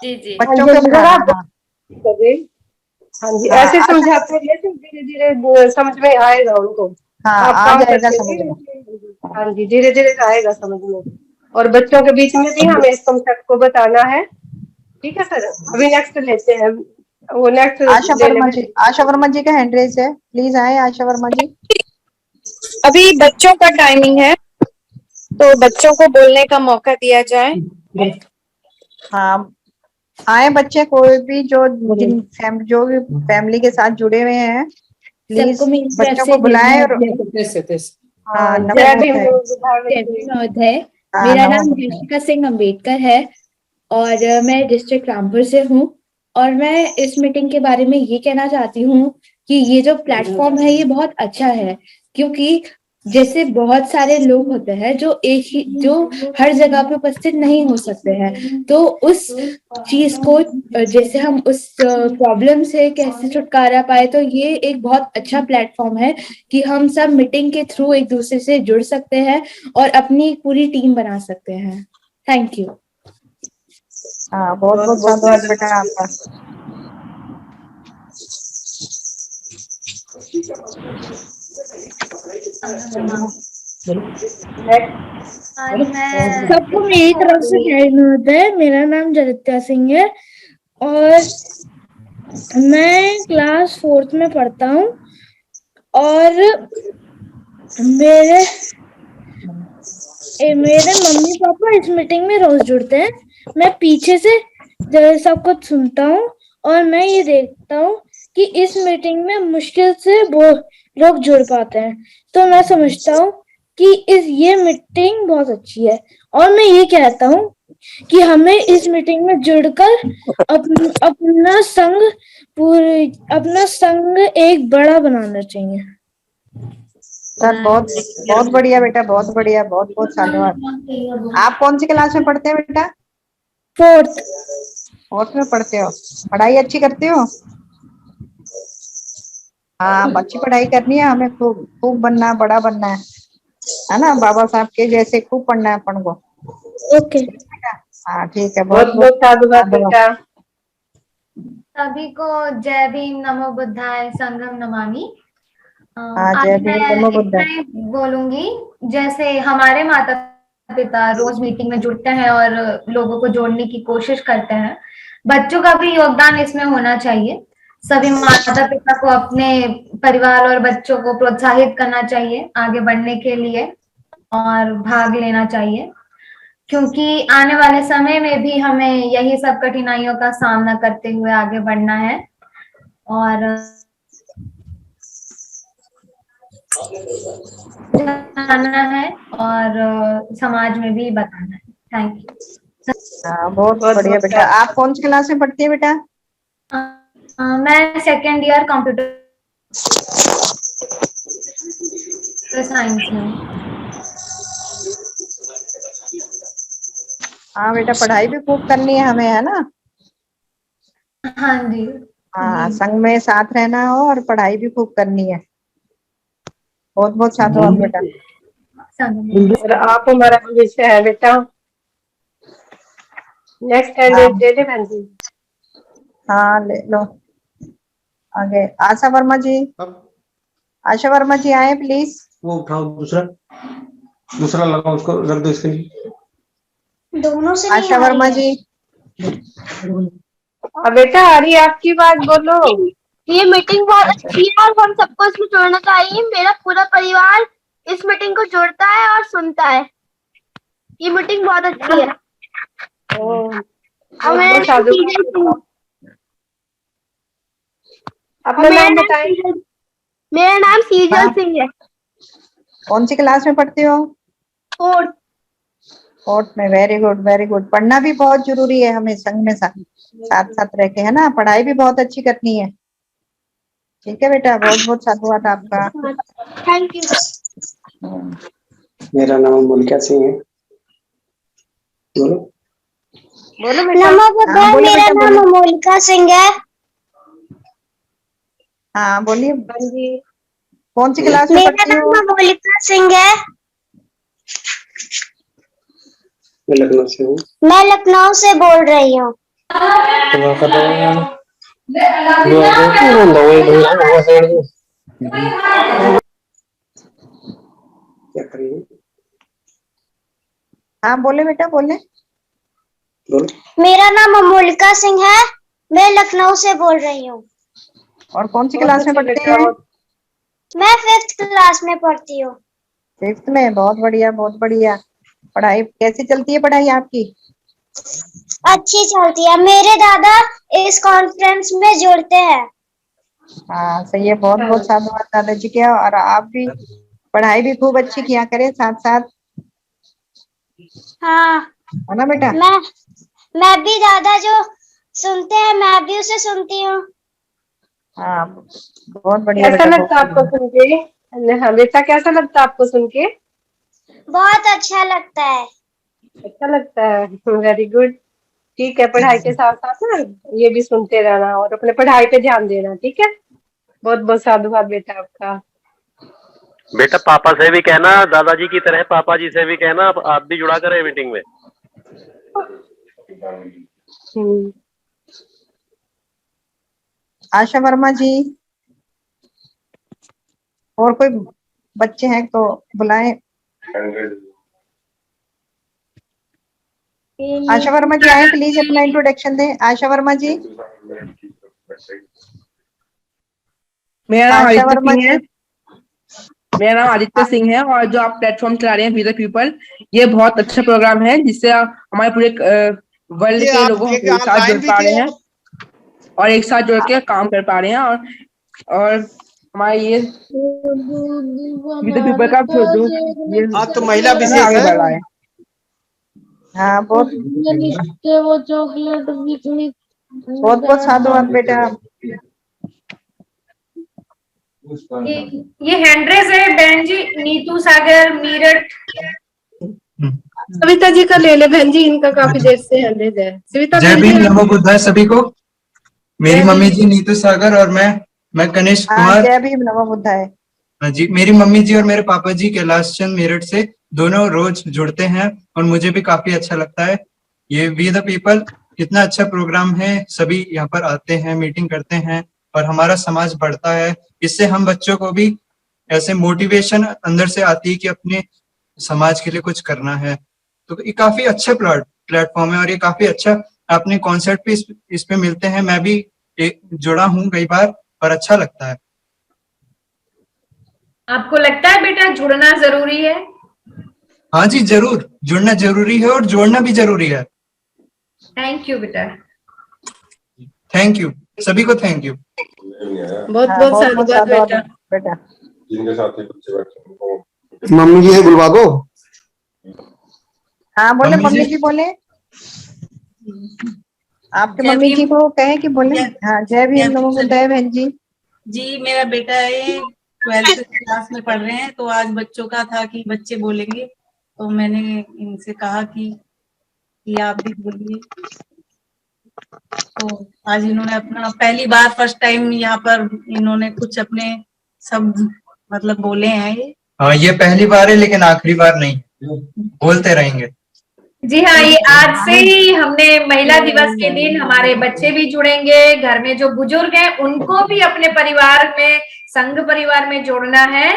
जी जी। हाँ बच्चों जी, को अगर सिखाना। आप हाँ करें, हाँ जी, हाँ ऐसे अच्छा। समझाते रहिए तो धीरे धीरे समझ में आएगा उनको। हाँ आप आ काम जाएगा करते समझ रहिए में। वैसे, हाँ जी, धीरे धीरे आएगा समझ में। और बच्चों के बीच में भी हमें इस कॉन्सेप्ट को बताना है। ठीक है सर, अभी नेक्स्ट लेते हैं, वो नेक्स्ट आशा ले वर्मा लेंगे। जी, आशा वर्मा जी का हैंड रेस है, प्लीज आए आशा वर्मा जी। अभी बच्चों का टाइमिंग है, तो बच्चों को बोलने का मौका दिया जाए। हाँ आए बच्चे, कोई भी जो जो भी फैमिली के साथ जुड़े हुए हैं, सबको प्लीज मेरी तरफ बच्चों से को जय बुलाएं। और भीम। हाँ हाँ, नमो जय भीम बुद्धाय। बुद्धाय जय जी। भीम महोदय। हाँ मेरा नमो नाम बुद्धाय। जशिका सिंह अम्बेडकर है और मैं डिस्ट्रिक्ट रामपुर से हूँ। और मैं इस मीटिंग के बारे में ये कहना चाहती हूँ कि ये जो प्लेटफॉर्म है ये बहुत अच्छा है, क्योंकि जैसे बहुत सारे लोग होते हैं जो हर जगह पे उपस्थित नहीं हो सकते हैं, तो उस चीज को जैसे हम उस प्रॉब्लम से कैसे छुटकारा पाए, तो ये एक बहुत अच्छा प्लेटफॉर्म है कि हम सब मीटिंग के थ्रू एक दूसरे से जुड़ सकते हैं और अपनी पूरी टीम बना सकते हैं। Thank you. हाँ बहुत बहुत बहुत बहुत साधुवाद बेटा धन्यवाद। आपका। आज मैं सबको मेरी तरफ से जय महोदय। मेरा नाम जनित्या सिंह है और मैं क्लास 4th में पढ़ता हूँ और मेरे मेरे मम्मी पापा इस मीटिंग में रोज जुड़ते हैं। मैं पीछे से सब कुछ सुनता हूँ और मैं ये देखता हूँ कि इस मीटिंग में मुश्किल से वो लोग जुड़ पाते हैं, तो मैं समझता हूँ कि ये मीटिंग बहुत अच्छी है। और मैं ये कहता हूँ कि हमें इस मीटिंग में जुड़कर अपना संघ एक बड़ा बनाना चाहिए। सर बहुत बहुत बढ़िया बेटा, बहुत बढ़िया, बहुत बहुत साधुवाद। आप कौन सी क्लास में पढ़ते हैं बेटा? 4th। 4th में पढ़ते हो? पढ़ाई अच्छी करते हो? हाँ अच्छी पढ़ाई करनी है, हमें खूब खूब बनना, बड़ा बनना है ना, बाबा साहब के जैसे खूब पढ़ना है अपन को। ओके। हाँ ठीक है, बहुत बहुत बहुत बहुत साधुवाद साधुवाद। बेटा। सभी को जय भीम, नमो बुद्धाय, संगम नमामि। हाँ आज जय भीम मैं नमो इतना बुद्धाय। ही बोलूंगी। जैसे हमारे माता पिता रोज मीटिंग में जुड़ते हैं और लोगों को जोड़ने की कोशिश करते हैं, बच्चों का भी योगदान इसमें होना चाहिए। सभी माता पिता को अपने परिवार और बच्चों को प्रोत्साहित करना चाहिए आगे बढ़ने के लिए और भाग लेना चाहिए, क्योंकि आने वाले समय में भी हमें यही सब कठिनाइयों का सामना करते हुए आगे बढ़ना है और जाना है और समाज में भी बताना है। Thank you. हाँ बहुत बहुत बढ़िया बहुत बेटा। आप साधुवाद। कौन सी क्लास में पढ़ती है बेटा? मैं सेकेंड ईयर कंप्यूटर साइंस में हूँ। हाँ बेटा पढ़ाई भी खूब करनी है हमें, है ना। हाँ जी हाँ जी। संग में साथ रहना हो और पढ़ाई भी खूब करनी है। बहुत बहुत साधुवाद बेटा। और आप हमारा भविष्य है बेटा। नेक्स्ट हाँ कैंडिडेट ले ले बहन जी। हाँ ले लो। आगे आशा वर्मा जी, आशा वर्मा जी आए प्लीज। वो उठाओ, दूसरा दूसरा लगाओ, उसको रख दो इसके लिए। दोनों से नहीं आशा आ रही वर्मा है। जी। बेटा आ रही है आपकी बात, बोलो। ये मीटिंग बहुत अच्छी है और हम सबको इसमें जुड़ना चाहिए। मेरा पूरा परिवार इस मीटिंग को जुड़ता है और सुनता है। ये मीटिंग बहुत अच्छी है। बहुत और बहुत साधुवाद बेटा। अपना नाम बताएं। मेरा नाम सीजल हाँ सिंह है। कौन सी क्लास में पढ़ते हो? 4th। 4th में। Very good very good. पढ़ना भी बहुत जरूरी है हमें, संग में साथ साथ साथ रह के, है ना। पढ़ाई भी बहुत अच्छी करनी है। ठीक है बेटा, बहुत बहुत साधुवाद आपका। Thank you. मेरा नाम मलिका सिंह है। बोलो। बोलो बेटा। नमो हाँ बुद्धाय। बोलिए मेरा बेटा नाम बोलिए। अमोलिका सिंह है। हाँ बोलिए। हाँ जी। कौन सी क्लास में मेरा पढ़ती नाम हो? अमोलिका सिंह है। मैं लखनऊ से हूँ। मैं लखनऊ से बोल रही हूँ। दुआ कर रहे हैं, दुआ कर रहे हैं, क्या करिए? हाँ बोले बेटा बोले। मेरा नाम अमोलिका सिंह है, मैं लखनऊ से बोल रही हूँ। और कौन सी क्लास में पढ़ते हैं? मैं 5th क्लास में पढ़ती हूँ। 6th में, बहुत बढ़िया बहुत बढ़िया। पढ़ाई कैसी चलती है पढ़ाई आपकी? अच्छी चलती है, मेरे दादा इस कॉन्फ्रेंस में जुड़ते हैं। हाँ सही है, बहुत बहुत साधुवाद दादाजी के। और आप भी पढ़ाई भी खूब अच्छी किया करें साथ साथ, हाँ, है ना बेटा? मैं भी दादा जो सुनते हैं मैं भी उसे सुनती हूँ। हाँ बहुत बढ़िया कैसा बेटा, लगता बहुत आपको सुन के? हमेशा कैसा लगता आपको सुन के? बहुत अच्छा लगता है। अच्छा लगता है, वेरी गुड। ठीक है, पढ़ाई के साथ साथ ना ये भी सुनते रहना और अपने पढ़ाई पे ध्यान देना, ठीक है? बहुत बहुत साधुवाद बेटा आपका। बेटा पापा से भी कहना, दादाजी की तरह पापा जी से भी कहना, आप भी जुड़ा करें मीटिंग में। आशा वर्मा जी, और कोई बच्चे हैं तो बुलाएं। आशा वर्मा जी आए, प्लीज अपना इंट्रोडक्शन दें। आशा वर्मा जी। मेरा नाम आशा आदित्य वर्मा सिंह है। जी। मेरा नाम आदित्य सिंह है और जो आप प्लेटफॉर्म चला रहे हैं वी द पीपल, ये बहुत अच्छा प्रोग्राम है जिससे हमारे पूरे वर्ल्ड के लोगों को एक साथ जुड़ पा रहे हैं और एक साथ जुड़ के काम कर पा रहे हैं। और हमारे ये वी द पीपल का जो ये तो महिला आगे विशेष बढ़ रहा है। है। हाँ बहुत वो चॉकलेट बहुत बहुत साधुवाद बेटा। ये हैंड्रेस है बहन जी, नीतू सागर मीरठ। सविता जी का ले ले बहन जी, इनका काफी देर से हैंड्रेस है। सविता जय बहन भीम, जी, नमो बुद्धाय सभी को। मेरी मम्मी जी नीतू सागर और मैं कनिष्ठ हाँ कुमार। जय भीम नमो बुद्धाय। हाँ जी, मेरी मम्मी जी और मेरे पापा जी कैलाश चंद मेरठ से, दोनों रोज जुड़ते हैं और मुझे भी काफी अच्छा लगता है। ये वी द पीपल कितना अच्छा प्रोग्राम है, सभी यहाँ पर आते हैं, मीटिंग करते हैं और हमारा समाज बढ़ता है। इससे हम बच्चों को भी ऐसे मोटिवेशन अंदर से आती है कि अपने समाज के लिए कुछ करना है। तो ये काफी अच्छा प्लेटफॉर्म है और ये काफी अच्छा अपने कॉन्सेप्ट भी इस पे मिलते हैं। मैं भी जुड़ा हूँ कई बार और अच्छा लगता है। आपको लगता है बेटा जुड़ना जरूरी है? हाँ जी जरूर, जुड़ना जरूरी है और जोड़ना भी जरूरी है। थैंक यू बेटा। थैंक यू, सभी को थैंक यू। बहुत हाँ, बहुत साधुवाद बेटा। बेटा। जिनके साथ ही बच्चे बैठे हैं, मम्मी जी है, बुलवा दो। हाँ बोले मम्मी मम्मी जी। जी बोले, आपके मम्मी जी को कहे कि बोले। हाँ जय भीम नमो बुद्धाय बहन जी। जी मेरा बेटा ये 12th क्लास में पढ़ रहे हैं, तो आज बच्चों का था कि बच्चे बोलेंगे, तो मैंने इनसे कहा कि आप भी बोलिए। तो आज इन्होंने अपना पहली बार फर्स्ट टाइम यहाँ पर इन्होंने कुछ अपने सब मतलब बोले हैं। हाँ ये पहली बार है लेकिन आखिरी बार नहीं, बोलते रहेंगे। जी हाँ, ये आज से ही हमने महिला दिवस के दिन हमारे बच्चे भी जुड़ेंगे, घर में जो बुजुर्ग हैं उनको भी अपने परिवार में, संघ परिवार में जोड़ना है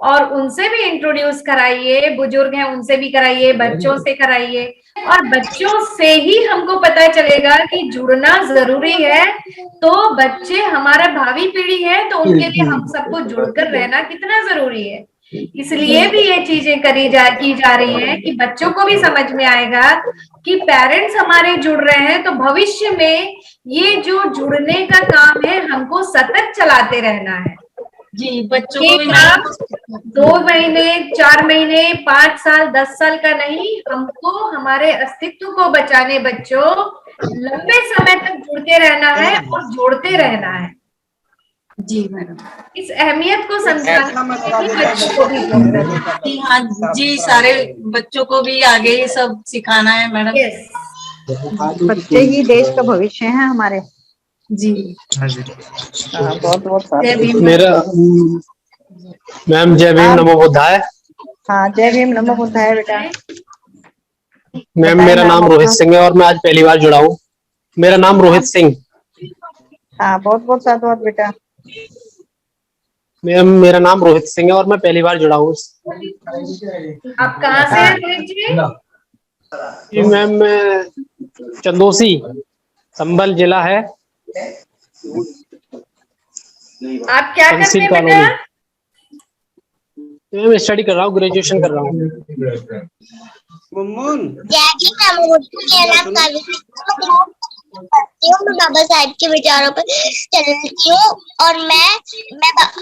और उनसे भी इंट्रोड्यूस कराइए। बुजुर्ग हैं उनसे भी कराइए, बच्चों से कराइए और बच्चों से ही हमको पता चलेगा कि जुड़ना जरूरी है। तो बच्चे हमारा भावी पीढ़ी है, तो उनके लिए हम सबको जुड़कर रहना कितना जरूरी है। इसलिए भी ये चीजें की जा रही हैं कि बच्चों को भी समझ में आएगा कि पेरेंट्स हमारे जुड़ रहे हैं, तो भविष्य में ये जो जुड़ने का काम है हमको सतत चलाते रहना है। जी बच्चों को भी 2 महीने, 4 महीने, 5 साल, 10 साल का नहीं, हमको हमारे अस्तित्व को बचाने बच्चों लंबे समय तक जुड़ते रहना है और जोड़ते रहना है। जी मैडम, इस अहमियत को समझाना बच्चों को भी जोड़ना है। जी हाँ जी, सारे बच्चों को भी आगे ये सब सिखाना है मैडम। बच्चे ही देश का भविष्य है हमारे। जी हाँ जी। बहुत बहुत मेरा मैम जय भीम नमो बुद्धाय। हाँ जय भीम नमो बुद्धाय बेटा। मैम मेरा नाम रोहित सिंह है और मैं आज पहली बार जुड़ा हूँ। मेरा नाम रोहित सिंह। हाँ, बहुत बहुत साधुवाद बेटा। मेरा नाम रोहित सिंह है और मैं पहली बार जुड़ा हूँ। आप कहाँ से हैं रोहित जी? जी मैम, मैं चंदोसी, संभल जिला है, आप क्या करते तहसील हैं कॉलोनी। बेटा? मैं स्टडी कर रहा हूँ, ग्रेजुएशन कर रहा हूँ। मैं बाबा साहब के विचारों पर चलती हूँ और मैं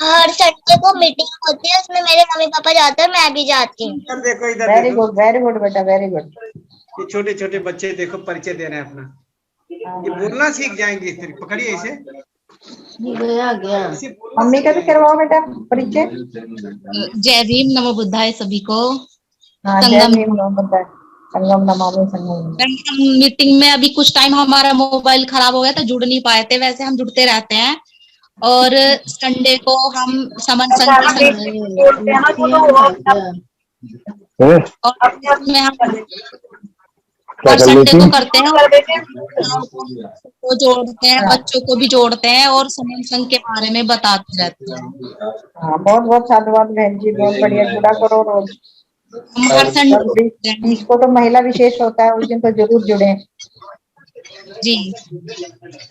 हर संडे को मीटिंग होती है, उसमें मेरे मम्मी पापा जाते हैं, मैं भी जाती हूँ। इधर देखो, इधर वेरी देखो, गुड, वेरी गुड बेटा, वेरी गुड। ये छोटे छोटे बच्चे देखो परिचय दे रहे हैं अपना, ये बोलना सीख जाएंगे इस तरीके। पकड़िए इसे, गया गया। मम्मी का भी करवाओ बेटा परिचय। जय भीम, नमो बुद्धाय सभी को। हाँ, जय संगम भीम, संगम नमामि संगम। हम मीटिंग में अभी कुछ टाइम हमारा मोबाइल खराब हो गया था, जुड़ नहीं पाए थे, वैसे हम जुड़ते रहते हैं। और संडे को हम समन संघ की में हम और संडे को करते हैं, को जोड़ते हैं, बच्चों को भी जोड़ते हैं और समन संघ के बारे में बताते रहते हैं। हाँ, बहुत बहुत साधुवाद बहन जी, बहुत बढ़िया, जुड़ा करो रोज। हम हर संडे 20 को तो महिला विशेष होता है, उस दिन तो जरूर जुड़े। जी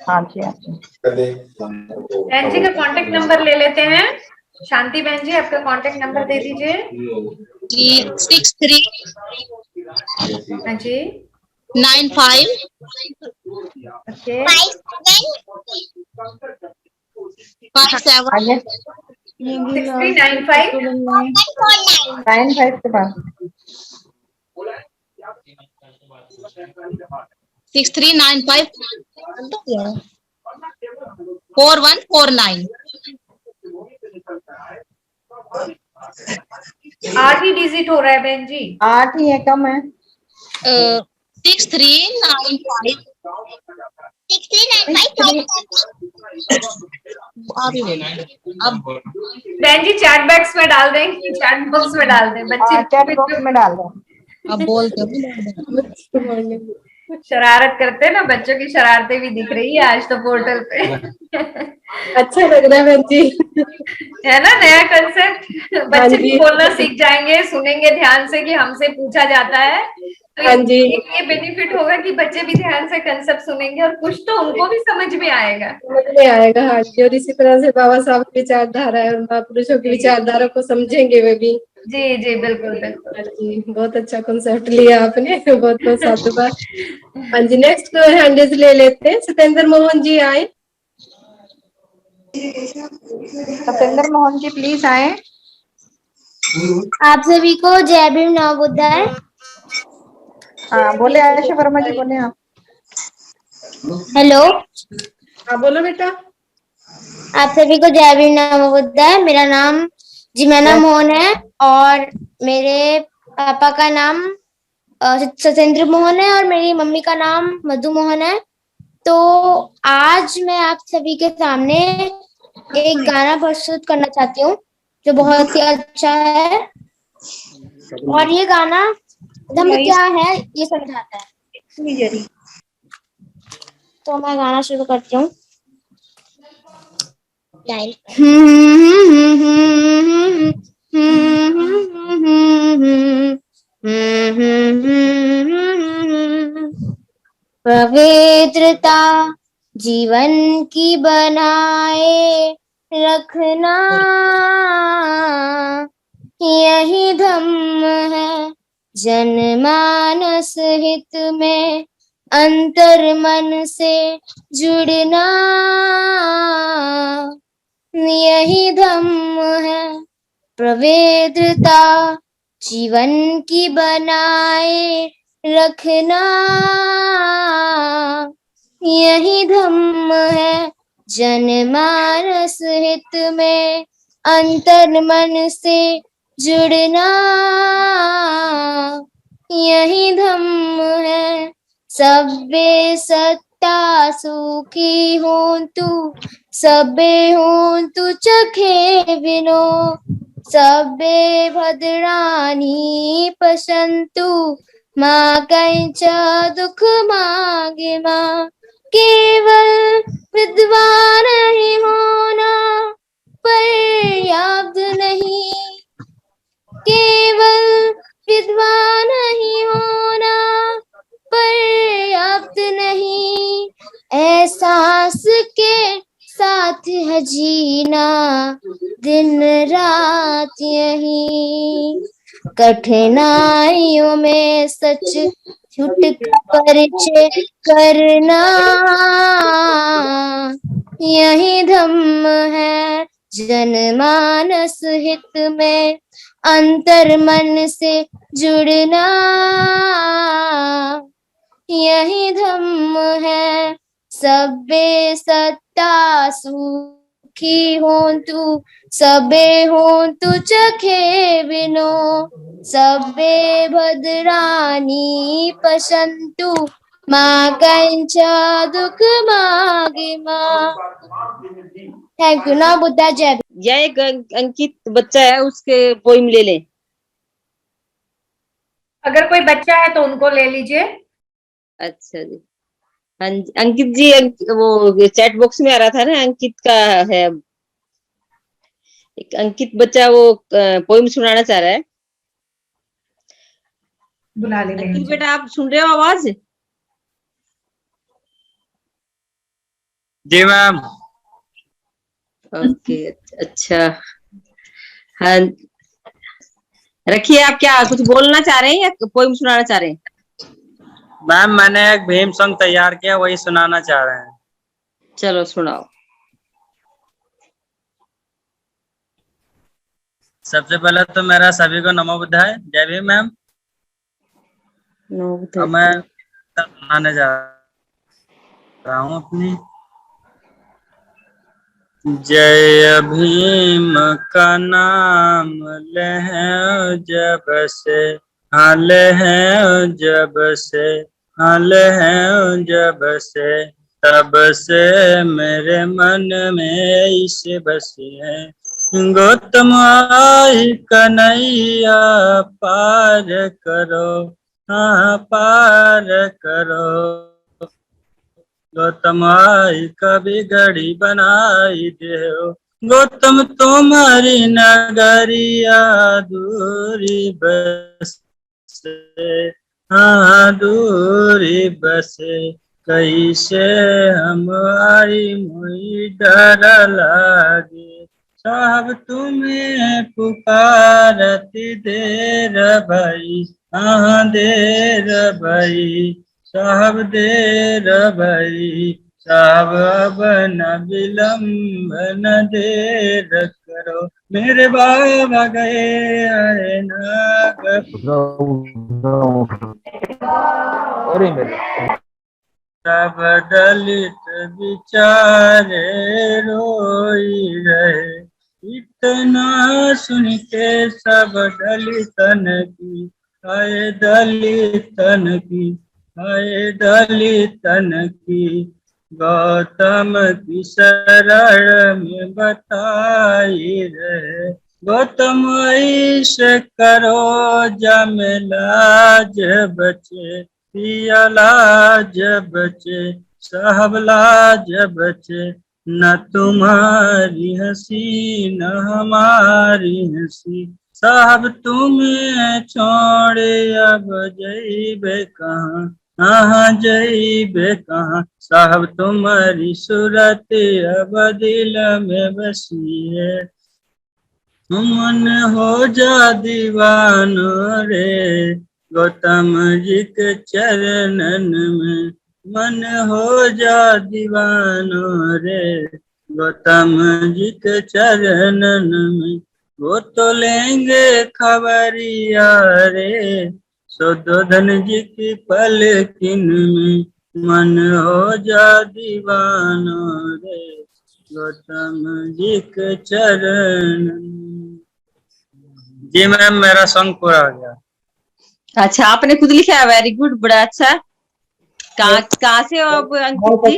हाँ जी, हाँ जी। बहन जी का कांटेक्ट नंबर ले लेते हैं। शांति बहन जी, आपका कांटेक्ट नंबर दे दीजिए। जी 63 हाँ जी 95 ओके 57 6395 9 5 के बाद 6395 4149। 8 ही डिजिट हो रहा है बहन जी। 8 ही है, कम है। 6395 अब बहन जी चैट बॉक्स में डाल दें, चैट बॉक्स में डाल दें बच्चे। चैट बॉक्स में डाल दो। अब बोलते शरारत करते हैं ना, बच्चों की शरारतें भी दिख रही है आज तो पोर्टल पे। अच्छा लग रहा है बहन जी, है ना नया कंसेप्ट। बच्चे भी बोलना सीख जाएंगे, सुनेंगे ध्यान से कि हमसे पूछा जाता है, तो हाँ जी। एक ये बेनिफिट होगा कि बच्चे भी ध्यान से कंसेप्ट सुनेंगे और कुछ तो उनको भी समझ में आएगा। समझ में आएगा। हाँ जी, और इसी तरह से बाबा साहब की विचारधारा और महापुरुषों की विचारधारा को समझेंगे वे भी। जी जी बिल्कुल बिल्कुल। हाँ जी, बहुत अच्छा कॉन्सेप्ट लिया आपने, बहुत बहुत साधुवाद। हाँ जी, नेक्स्ट हैंड ले लेते हैं। सत्येंद्र मोहन जी आए। सत्येंद्र मोहन जी प्लीज आए। आप सभी को जय भीम, नमो बुद्धाय। हाँ बोले, आयशा वर्मा जी बोले आप। हेलो, हाँ बोलो बेटा। आप सभी को जय भीम, नमो बुद्धाय। मेरा नाम जिमाना मोहन है और मेरे पापा का नाम सत्येंद्र मोहन है और मेरी मम्मी का नाम मधु मोहन है। तो आज मैं आप सभी के सामने एक गाना प्रस्तुत करना चाहती हूँ जो बहुत ही अच्छा है, और ये गाना धम्म क्या है ये समझाता है। तो मैं गाना शुरू करती हूँ। पवित्रता जीवन की बनाए रखना, यही धम्म है जनमानस हित में, अंतर मन से जुड़ना, यही धम्म है। पवित्रता जीवन की बनाए रखना, यही धम्म है जनमानस हित में, अंतर मन से जुड़ना, यही धम्म है। सबे सत्ता सुखी हो तू, सबे हो तू चखे विनो, सबे भद्राणी पशन्तु, माँ कंच दुख मागे माँ। केवल विद्वान ही होना पर्याप्त नहीं, केवल विद्वान ही होना पर्याप्त नहीं, एहसास के साथ है जीना दिन रात यही, कठिनाइयों में सच झूठ का परिचय करना यही धम्म है, जनमानस हित में अंतर मन से जुड़ना यही धम्म है, सबे सत्ता सुखी हो तू, सबे हो तू चखे बिनो, सबे भद्रानी पशंतु, माँ कंचा दुख मागे माँ। थैंक यू ना बुद्धा जय। यह एक अंकित बच्चा है, उसके पोइम ले लें। अगर कोई बच्चा है तो उनको ले लीजिए। अच्छा जी, हाँ जी अंकित जी, वो चैट बॉक्स में आ रहा था ना, अंकित का है एक अंकित बच्चा, वो पोइम सुनाना चाह रहा है। बुला ले अंकित बेटा, आप सुन रहे हो आवाज? जी मैम। ओके, अच्छा, हाँ रखिए। आप क्या कुछ बोलना चाह रहे हैं या पोइम सुनाना चाह रहे हैं? मैम मैंने एक भीम सॉन्ग तैयार किया, वही सुनाना चाह रहे हैं। चलो सुनाओ। सबसे पहले तो मेरा सभी को नमो बुद्धाय, जय भीम मैम। अब मैं सुनाने जा रहा हूँ अपनी। जय भीम का नाम ले जब से, हाँ ले जब से, हाँ ले जब से, तब से मेरे मन में इस बसे है। गौतम आई कन्हैया पार करो, हाँ पार करो। गौतम आई कभी घड़ी बनाई दे, गौतम तुम्हारी नगरिया दूरी बस, हाँ दूरी बसे। कैसे हम आई मुई डर लागे, साहब तुम्हें पुकारती देर भाई, हाँ देर भाई, साहब देर भाई, साहब अब न विलम्ब न देर करो, मेरे बाबा गए आए नाग। सब दलित बिचारे रोई रहे, इतना सुन के सब दलितन की, आए दलितन की, आए दलितन की। गौतम की शरण में बताई रहे, गौतम ऐसे करो जम लाज बचे, पिया लाज बचे, साहब लाज बचे। न तुम्हारी हंसी न हमारी हंसी, साहब तुम्हें छोड़े अब जइबे कहाँ, हाँ जइबे कहाँ। साहब तुम्हारी सूरत अब दिल में बसी है, मन हो जा दीवानो रे, गौतम जी के चरणन में मन हो जा दीवानो रे, गौतम जी के चरणन में। वो तो लेंगे खबरिया रे, सुद्धोधन जी की पलकिन में मन हो जा दीवानो रे, गौतम जी के चरण। जी मैम, मेरा सॉन्ग पूरा हो गया। अच्छा, आपने खुद लिखा है? वेरी गुड, बड़ा अच्छा। कहाँ से हो आप अंकित जी?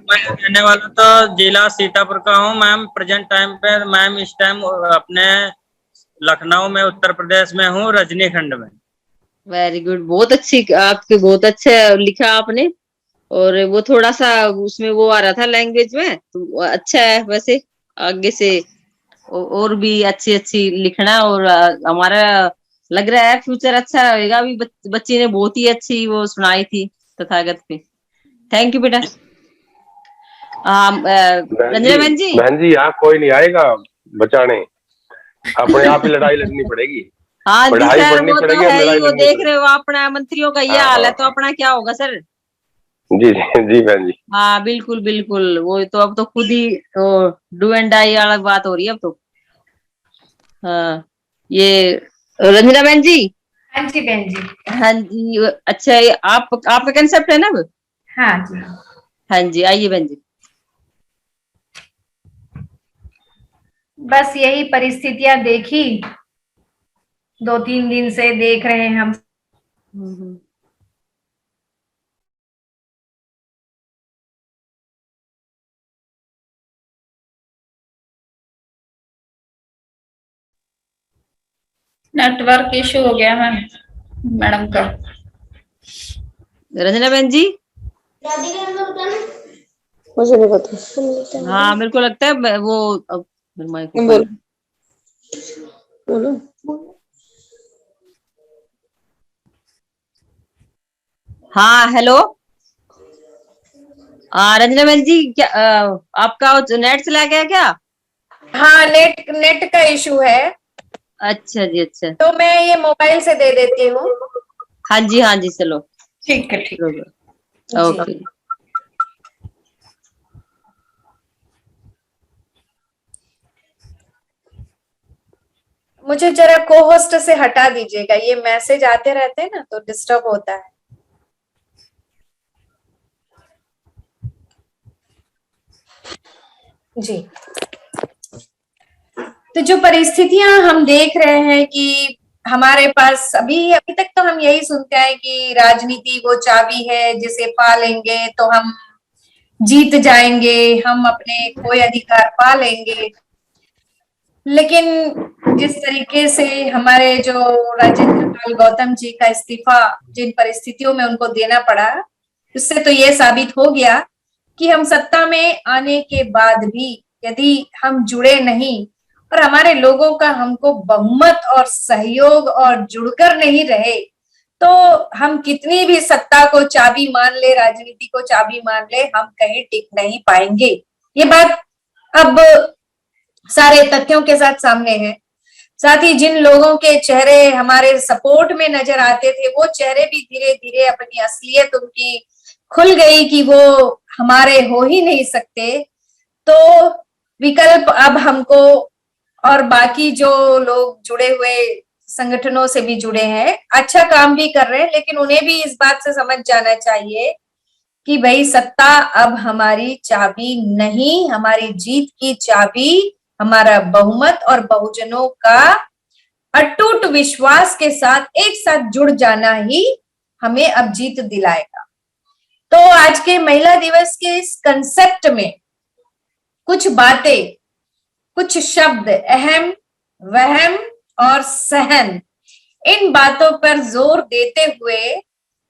मैं रहने वाला तो जिला सीतापुर का हूँ मैम। प्रेजेंट टाइम पे मैम इस टाइम अपने लखनऊ में, उत्तर प्रदेश में हूँ, रजनीखंड में। वेरी गुड, बहुत अच्छी, आपके बहुत अच्छा लिखा आपने। और वो थोड़ा सा उसमें वो आ रहा था लैंग्वेज में, तो अच्छा है वैसे। आगे से और भी अच्छी अच्छी लिखना, और हमारा लग रहा है फ्यूचर अच्छा रहेगा। अभी बच्ची ने बहुत ही अच्छी वो सुनाई थी तथागत पे। थैंक यू बेटा। रंजना बहन जी यहाँ कोई नहीं आएगा बचाने, अपने आप ही लड़ाई लड़नी पड़ेगी। हाँ जी पढ़ाई सर, पढ़नी वो तो पड़ेगी, है ही। लड़ाई वो लड़नी देख पड़ेगी। रहे हो अपना मंत्रियों का ये हाल है, तो अपना क्या होगा सर। जी जी बहन जी। हाँ बिल्कुल बिल्कुल, वो तो अब तो खुद ही डू एंड डाई वाला बात हो रही है अब तो। हाँ ये रंजना बहन जी। हाँ जी बहन जी। हाँ जी अच्छा, ये आपका कंसेप्ट है ना अब? हाँ जी। हाँ जी आइए बहन जी। बस यही परिस्थितियां देखी, 2-3 दिन से देख रहे हैं हम। नेटवर्क इशू हो गया मैम, मैडम का। रंजना बहन जी मुझे नहीं पता। हाँ मेरे को लगता है वो अब बोलो। हाँ हेलो। रंजना बहन जी क्या आपका नेट चला गया क्या? हाँ नेट का इशू है। अच्छा जी अच्छा। तो मैं ये मोबाइल से दे देती हूँ। हाँ जी चलो ठीक है ठीक है। ओके। मुझे जरा को होस्ट से हटा दीजिएगा, ये मैसेज आते रहते हैं ना तो डिस्टर्ब होता है। जी, तो जो परिस्थितियां हम देख रहे हैं कि हमारे पास अभी तक तो हम यही सुनते हैं कि राजनीति वो चाबी है, जिसे पा लेंगे तो हम जीत जाएंगे, हम अपने कोई अधिकार पा लेंगे। लेकिन जिस तरीके से हमारे जो राजेंद्र पाल गौतम जी का इस्तीफा जिन परिस्थितियों में उनको देना पड़ा, उससे तो ये साबित हो गया कि हम सत्ता में आने के बाद भी यदि हम जुड़े नहीं और हमारे लोगों का हमको बहुमत और सहयोग और जुड़कर नहीं रहे, तो हम कितनी भी सत्ता को चाबी मान ले, राजनीति को चाबी मान ले, हम कहीं टिक नहीं पाएंगे। ये बात अब सारे तथ्यों के साथ सामने है। साथ ही जिन लोगों के चेहरे हमारे सपोर्ट में नजर आते थे, वो चेहरे भी धीरे धीरे अपनी असलियत उनकी खुल गई कि वो हमारे हो ही नहीं सकते। तो विकल्प अब हमको और बाकी जो लोग जुड़े हुए संगठनों से भी जुड़े हैं, अच्छा काम भी कर रहे हैं, लेकिन उन्हें भी इस बात से समझ जाना चाहिए कि भाई सत्ता अब हमारी चाबी नहीं, हमारी जीत की चाबी हमारा बहुमत और बहुजनों का अटूट विश्वास के साथ एक साथ जुड़ जाना ही हमें अब जीत दिलाएगा। तो आज के महिला दिवस के इस कंसेप्ट में कुछ बातें, कुछ शब्द अहम, वहम और सहन, इन बातों पर जोर देते हुए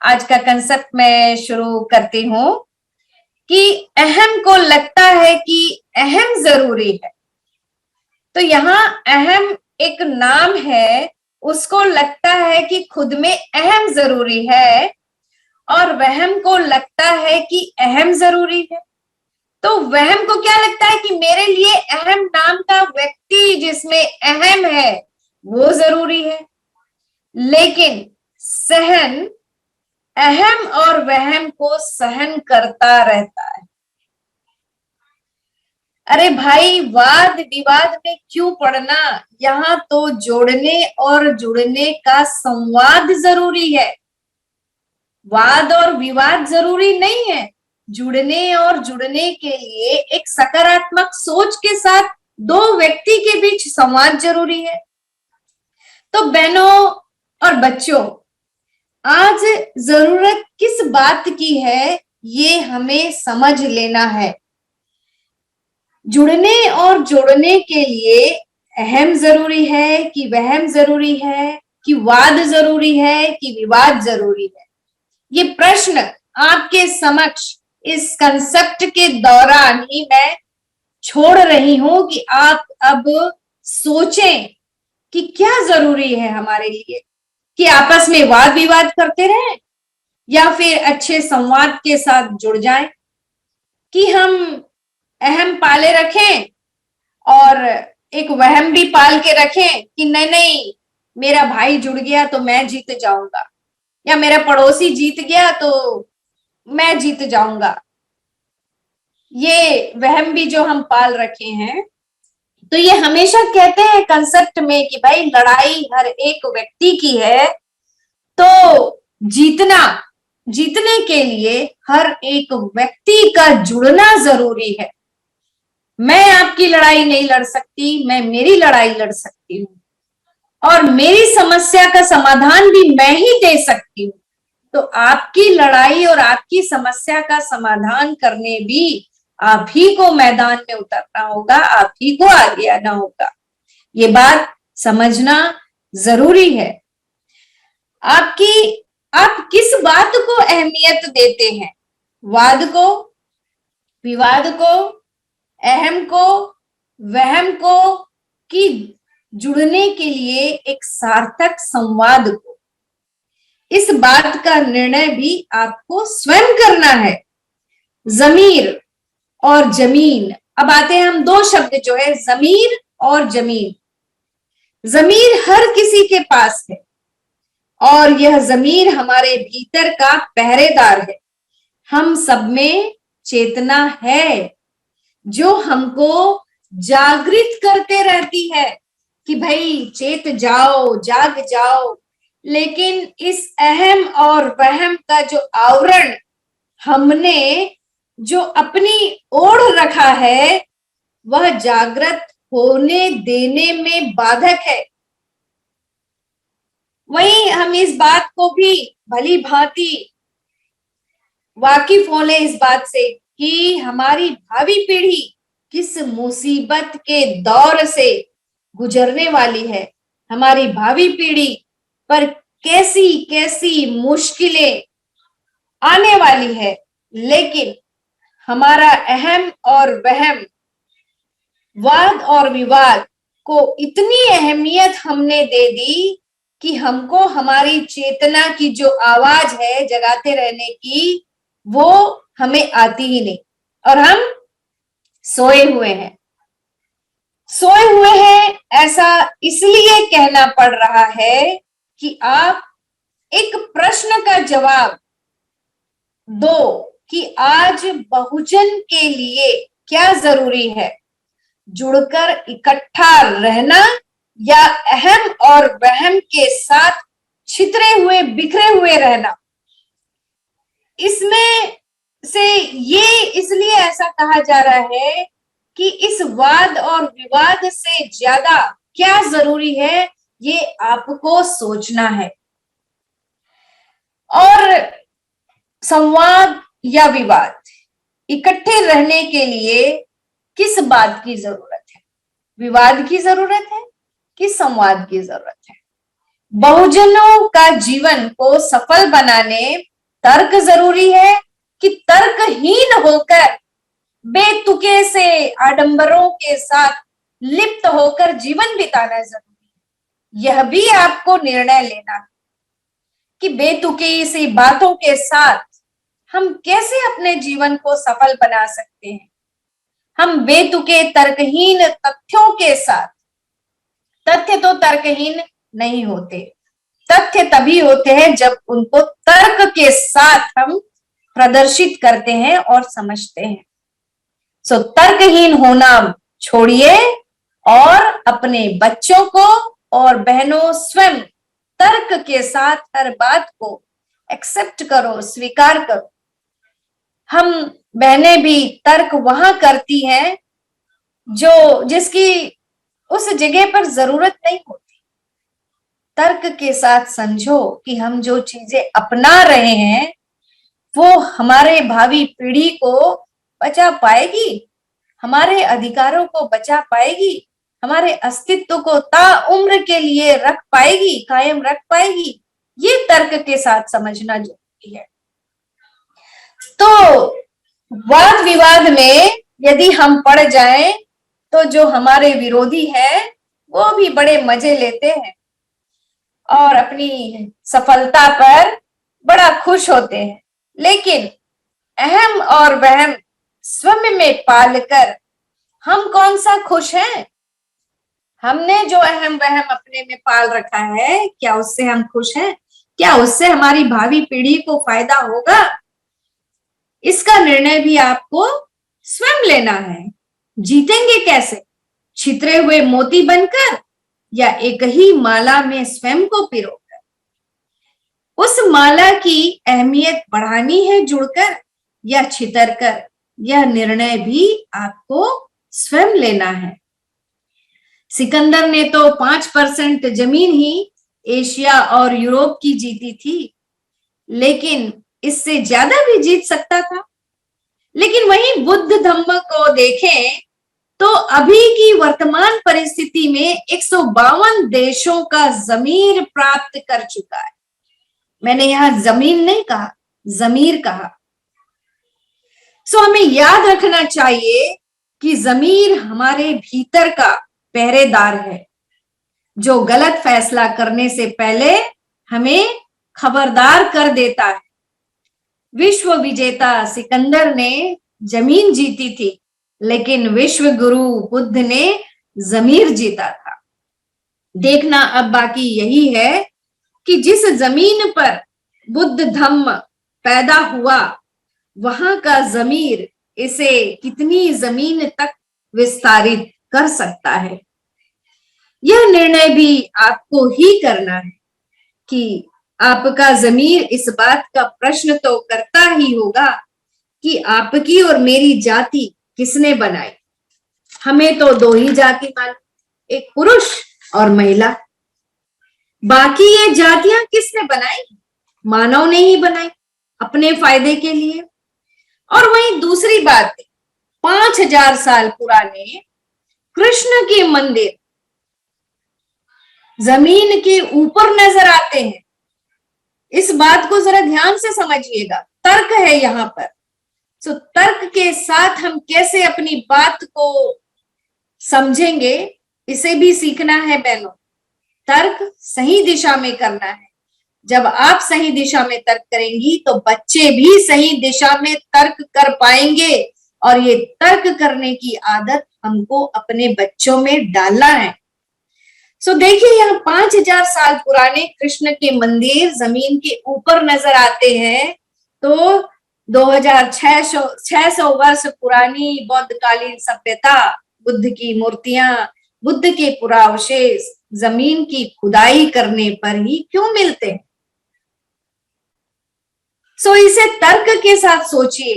आज का कंसेप्ट मैं शुरू करती हूं कि अहम को लगता है कि अहम जरूरी है, तो यहाँ अहम एक नाम है, उसको लगता है कि खुद में अहम जरूरी है, और वहम को लगता है कि अहम जरूरी है। तो वहम को क्या लगता है कि मेरे लिए अहम नाम का व्यक्ति जिसमें अहम है वो जरूरी है। लेकिन सहन अहम और वहम को सहन करता रहता है। अरे भाई, वाद विवाद में क्यों पड़ना, यहाँ तो जोड़ने और जुड़ने का संवाद जरूरी है। वाद और विवाद जरूरी नहीं है। जुड़ने और जुड़ने के लिए एक सकारात्मक सोच के साथ दो व्यक्ति के बीच संवाद जरूरी है। तो बहनों और बच्चों, आज जरूरत किस बात की है ये हमें समझ लेना है। जुड़ने और जोड़ने के लिए अहम जरूरी है कि वहम जरूरी है, कि वाद जरूरी है कि विवाद जरूरी है। ये प्रश्न आपके समक्ष इस कंसेप्ट के दौरान ही मैं छोड़ रही हूं कि आप अब सोचें कि क्या जरूरी है हमारे लिए, कि आपस में वाद विवाद करते रहें या फिर अच्छे संवाद के साथ जुड़ जाएं, कि हम अहम पाले रखें और एक वहम भी पाल के रखें कि नहीं नहीं मेरा भाई जुड़ गया तो मैं जीत जाऊंगा, या मेरा पड़ोसी जीत गया तो मैं जीत जाऊंगा। ये वहम भी जो हम पाल रखे हैं, तो ये हमेशा कहते हैं कंसेप्ट में कि भाई लड़ाई हर एक व्यक्ति की है, तो जीतने के लिए हर एक व्यक्ति का जुड़ना जरूरी है। मैं आपकी लड़ाई नहीं लड़ सकती, मैं मेरी लड़ाई लड़ सकती हूँ और मेरी समस्या का समाधान भी मैं ही दे सकती हूँ। तो आपकी लड़ाई और आपकी समस्या का समाधान करने भी आप ही को मैदान में उतरना होगा, आप ही को आगे आना होगा। ये बात समझना जरूरी है। आप किस बात को अहमियत देते हैं? वाद को, विवाद को, अहम को, वहम को, कि जुड़ने के लिए एक सार्थक संवाद को? इस बात का निर्णय भी आपको स्वयं करना है। जमीर और जमीन, अब आते हैं हम दो शब्द जो है जमीर और जमीन। जमीर हर किसी के पास है और यह जमीर हमारे भीतर का पहरेदार है। हम सब में चेतना है जो हमको जागृत करते रहती है कि भाई चेत जाओ, जाग जाओ। लेकिन इस अहम और वहम का जो आवरण हमने जो अपनी ओढ़ रखा है, वह जागृत होने देने में बाधक है। वहीं हम इस बात को भी भली भांति वाकिफ होने इस बात से कि हमारी भावी पीढ़ी किस मुसीबत के दौर से गुजरने वाली है, हमारी भावी पीढ़ी पर कैसी कैसी मुश्किलें आने वाली है। लेकिन हमारा अहम और वहम, वाद और विवाद को इतनी अहमियत हमने दे दी कि हमको हमारी चेतना की जो आवाज है जगाते रहने की, वो हमें आती ही नहीं और हम सोए हुए हैं। सोए हुए हैं ऐसा इसलिए कहना पड़ रहा है कि आप एक प्रश्न का जवाब दो कि आज बहुजन के लिए क्या जरूरी है, जुड़कर इकट्ठा रहना या अहम और वहम के साथ छितरे हुए बिखरे हुए रहना। इसमें से ये इसलिए ऐसा कहा जा रहा है कि इस वाद और विवाद से ज्यादा क्या जरूरी है, ये आपको सोचना है। और संवाद या विवाद इकट्ठे रहने के लिए किस बात की जरूरत है? विवाद की जरूरत है कि संवाद की जरूरत है? बहुजनों का जीवन को सफल बनाने तर्क जरूरी है कि तर्कहीन होकर बेतुके से आडंबरों के साथ लिप्त होकर जीवन बिताना जरूरी है? यह भी आपको निर्णय लेना है कि बेतुकी सी बातों के साथ हम कैसे अपने जीवन को सफल बना सकते हैं। हम बेतुके तर्कहीन तथ्यों के साथ, तथ्य तो तर्कहीन नहीं होते, तथ्य तभी होते हैं जब उनको तर्क के साथ हम प्रदर्शित करते हैं और समझते हैं। सो तर्कहीन होना छोड़िए और अपने बच्चों को और बहनों स्वयं तर्क के साथ हर बात को एक्सेप्ट करो, स्वीकार करो। हम बहनें भी तर्क वहां करती हैं जिसकी उस जगह पर जरूरत नहीं होती। तर्क के साथ समझो कि हम जो चीजें अपना रहे हैं वो हमारे भावी पीढ़ी को बचा पाएगी, हमारे अधिकारों को बचा पाएगी, हमारे अस्तित्व को ताउम्र के लिए रख पाएगी, कायम रख पाएगी। ये तर्क के साथ समझना जरूरी है। तो वाद विवाद में यदि हम पड़ जाएं तो जो हमारे विरोधी हैं वो भी बड़े मजे लेते हैं और अपनी सफलता पर बड़ा खुश होते हैं, लेकिन अहम और वहम स्वयं में पालकर हम कौन सा खुश हैं? हमने जो अहम वहम अपने में पाल रखा है, क्या उससे हम खुश हैं? क्या उससे हमारी भावी पीढ़ी को फायदा होगा? इसका निर्णय भी आपको स्वयं लेना है। जीतेंगे कैसे? छितरे हुए मोती बनकर या एक ही माला में स्वयं को पिरोकर? उस माला की अहमियत बढ़ानी है जुड़कर या छितर कर? यह निर्णय भी आपको स्वयं लेना है। सिकंदर ने तो 5% जमीन ही एशिया और यूरोप की जीती थी, लेकिन इससे ज्यादा भी जीत सकता था। लेकिन वहीं बुद्ध धम्म को देखें तो अभी की वर्तमान परिस्थिति में 152 देशों का जमीर प्राप्त कर चुका है। मैंने यहां जमीन नहीं कहा, जमीर कहा। सो हमें याद रखना चाहिए कि जमीर हमारे भीतर का पहरेदार है, जो गलत फैसला करने से पहले हमें खबरदार कर देता है। विश्व विजेता सिकंदर ने जमीन जीती थी, लेकिन विश्व गुरु बुद्ध ने जमीर जीता था। देखना अब बाकी यही है कि जिस जमीन पर बुद्ध धम्म पैदा हुआ, वहां का जमीर इसे कितनी जमीन तक विस्तारित कर सकता है। यह निर्णय भी आपको ही करना है कि आपका जमीर इस बात का प्रश्न तो करता ही होगा कि आपकी और मेरी जाति किसने बनाई। हमें तो 2 ही जाति मालूम, एक पुरुष और महिला। बाकी ये जातियां किसने बनाई? मानव ने ही बनाई अपने फायदे के लिए। और वहीं दूसरी बात, 5000 साल पुराने कृष्ण के मंदिर जमीन के ऊपर नजर आते हैं। इस बात को जरा ध्यान से समझिएगा, तर्क है यहाँ पर। तो तर्क के साथ हम कैसे अपनी बात को समझेंगे, इसे भी सीखना है बहनों। तर्क सही दिशा में करना है। जब आप सही दिशा में तर्क करेंगी तो बच्चे भी सही दिशा में तर्क कर पाएंगे, और ये तर्क करने की आदत हमको अपने बच्चों में डालना है। सो देखिए, यहाँ 5000 साल पुराने कृष्ण के मंदिर जमीन के ऊपर नजर आते हैं, तो 2600 वर्ष पुरानी बौद्धकालीन सभ्यता, बुद्ध की मूर्तियां, बुद्ध के पुरावशेष जमीन की खुदाई करने पर ही क्यों मिलते हैं? सो इसे तर्क के साथ सोचिए।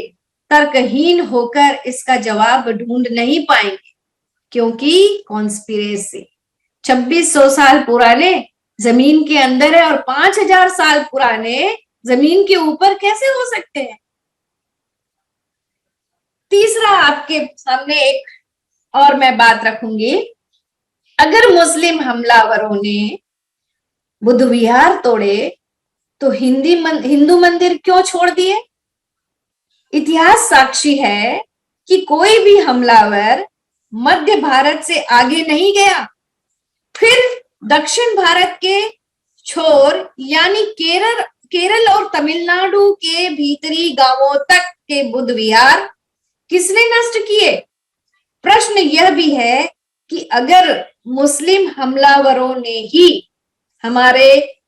तर्कहीन होकर इसका जवाब ढूंढ नहीं पाएंगे, क्योंकि कॉन्स्पिरेसी 2600 साल पुराने जमीन के अंदर है और 5000 साल पुराने जमीन के ऊपर कैसे हो सकते हैं? तीसरा आपके सामने एक और मैं बात रखूंगी। अगर मुस्लिम हमलावरों ने बुद्ध विहार तोड़े तो हिंदू मंदिर क्यों छोड़ दिए? इतिहास साक्षी है कि कोई भी हमलावर मध्य भारत से आगे नहीं गया। फिर दक्षिण भारत के छोर यानी केरल और तमिलनाडु के भीतरी गांवों तक के बुद्ध विहार किसने नष्ट किए? प्रश्न यह भी है कि अगर मुस्लिम हमलावरों ने ही हमारे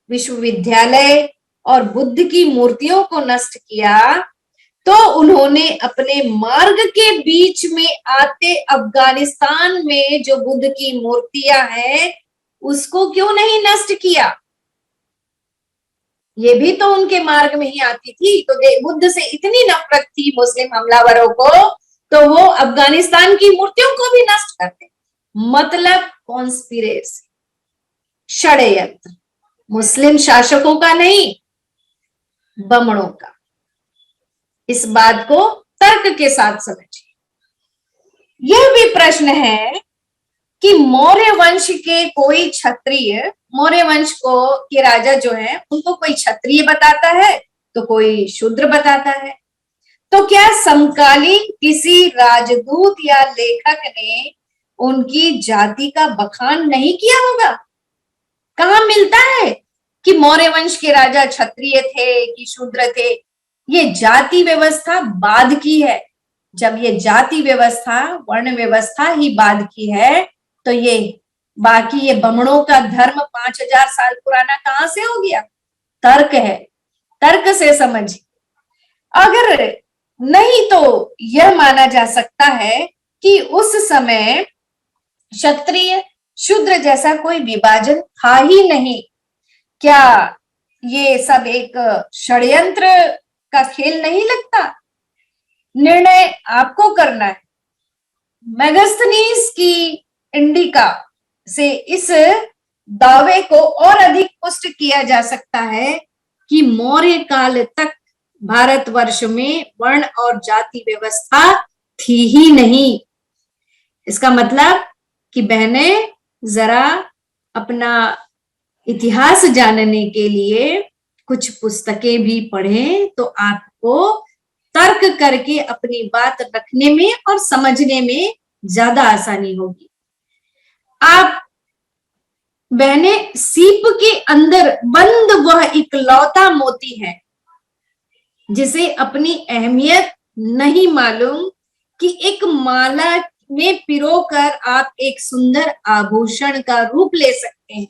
विश्वविद्यालय और बुद्ध की मूर्तियों को नष्ट किया, तो उन्होंने अपने मार्ग के बीच में आते अफगानिस्तान में जो बुद्ध की मूर्तियां हैं उसको क्यों नहीं नष्ट किया? ये भी तो उनके मार्ग में ही आती थी। तो बुद्ध से इतनी नफरत थी मुस्लिम हमलावरों को, तो वो अफगानिस्तान की मूर्तियों को भी नष्ट करते। मतलब कॉन्स्पिरेसी, षड्यंत्र, मुस्लिम शासकों का नहीं, बमणों का। इस बात को तर्क के साथ समझिए। यह भी प्रश्न है कि मौर्य वंश के कोई क्षत्रिय, मौर्य वंश के राजा जो हैं उनको कोई क्षत्रिय बताता है तो कोई शूद्र बताता है। तो क्या समकालीन किसी राजदूत या लेखक ने उनकी जाति का बखान नहीं किया होगा? कहाँ मिलता है कि मौर्य वंश के राजा क्षत्रिय थे कि शूद्र थे? ये जाति व्यवस्था बाद की है। जब ये जाति व्यवस्था, वर्ण व्यवस्था ही बाद की है, तो ये बाकी ये बमणों का धर्म 5000 साल पुराना कहाँ से हो गया? तर्क है, तर्क से समझिए। अगर नहीं तो यह माना जा सकता है कि उस समय क्षत्रिय शूद्र जैसा कोई विभाजन था ही नहीं। क्या ये सब एक षड्यंत्र का खेल नहीं लगता? निर्णय आपको करना है। मेगास्थनीज की इंडिका से इस दावे को और अधिक पुष्ट किया जा सकता है कि मौर्य काल तक भारतवर्ष में वर्ण और जाति व्यवस्था थी ही नहीं। इसका मतलब कि बहनें जरा अपना इतिहास जानने के लिए कुछ पुस्तकें भी पढ़ें, तो आपको तर्क करके अपनी बात रखने में और समझने में ज्यादा आसानी होगी। आप बहनें, सीप के अंदर बंद वह इकलौता मोती है जिसे अपनी अहमियत नहीं मालूम कि एक माला में पिरोकर आप एक सुंदर आभूषण का रूप ले सकते हैं।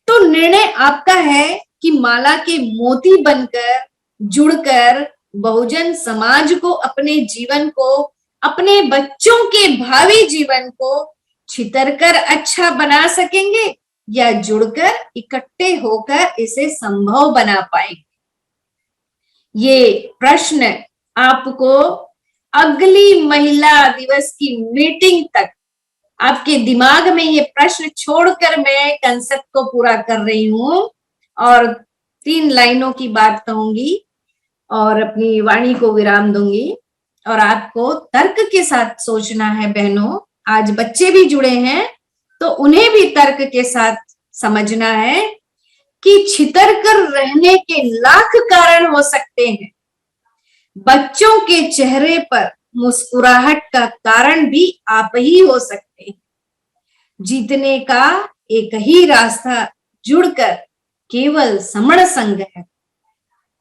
तो निर्णय आपका है कि माला के मोती बनकर जुड़कर बहुजन समाज को, अपने जीवन को, अपने बच्चों के भावी जीवन को छितरकर अच्छा बना सकेंगे या जुड़कर इकट्ठे होकर इसे संभव बना पाएंगे। ये प्रश्न आपको अगली महिला दिवस की मीटिंग तक आपके दिमाग में ये प्रश्न छोड़कर मैं कंसेप्ट को पूरा कर रही हूं और 3 लाइनों की बात कहूंगी और अपनी वाणी को विराम दूंगी। और आपको तर्क के साथ सोचना है बहनों। आज बच्चे भी जुड़े हैं तो उन्हें भी तर्क के साथ समझना है कि छितर कर रहने के लाख कारण हो सकते हैं। बच्चों के चेहरे पर मुस्कुराहट का कारण भी आप ही हो सकते हैं। जीतने का एक ही रास्ता जुड़कर केवल समण संग है।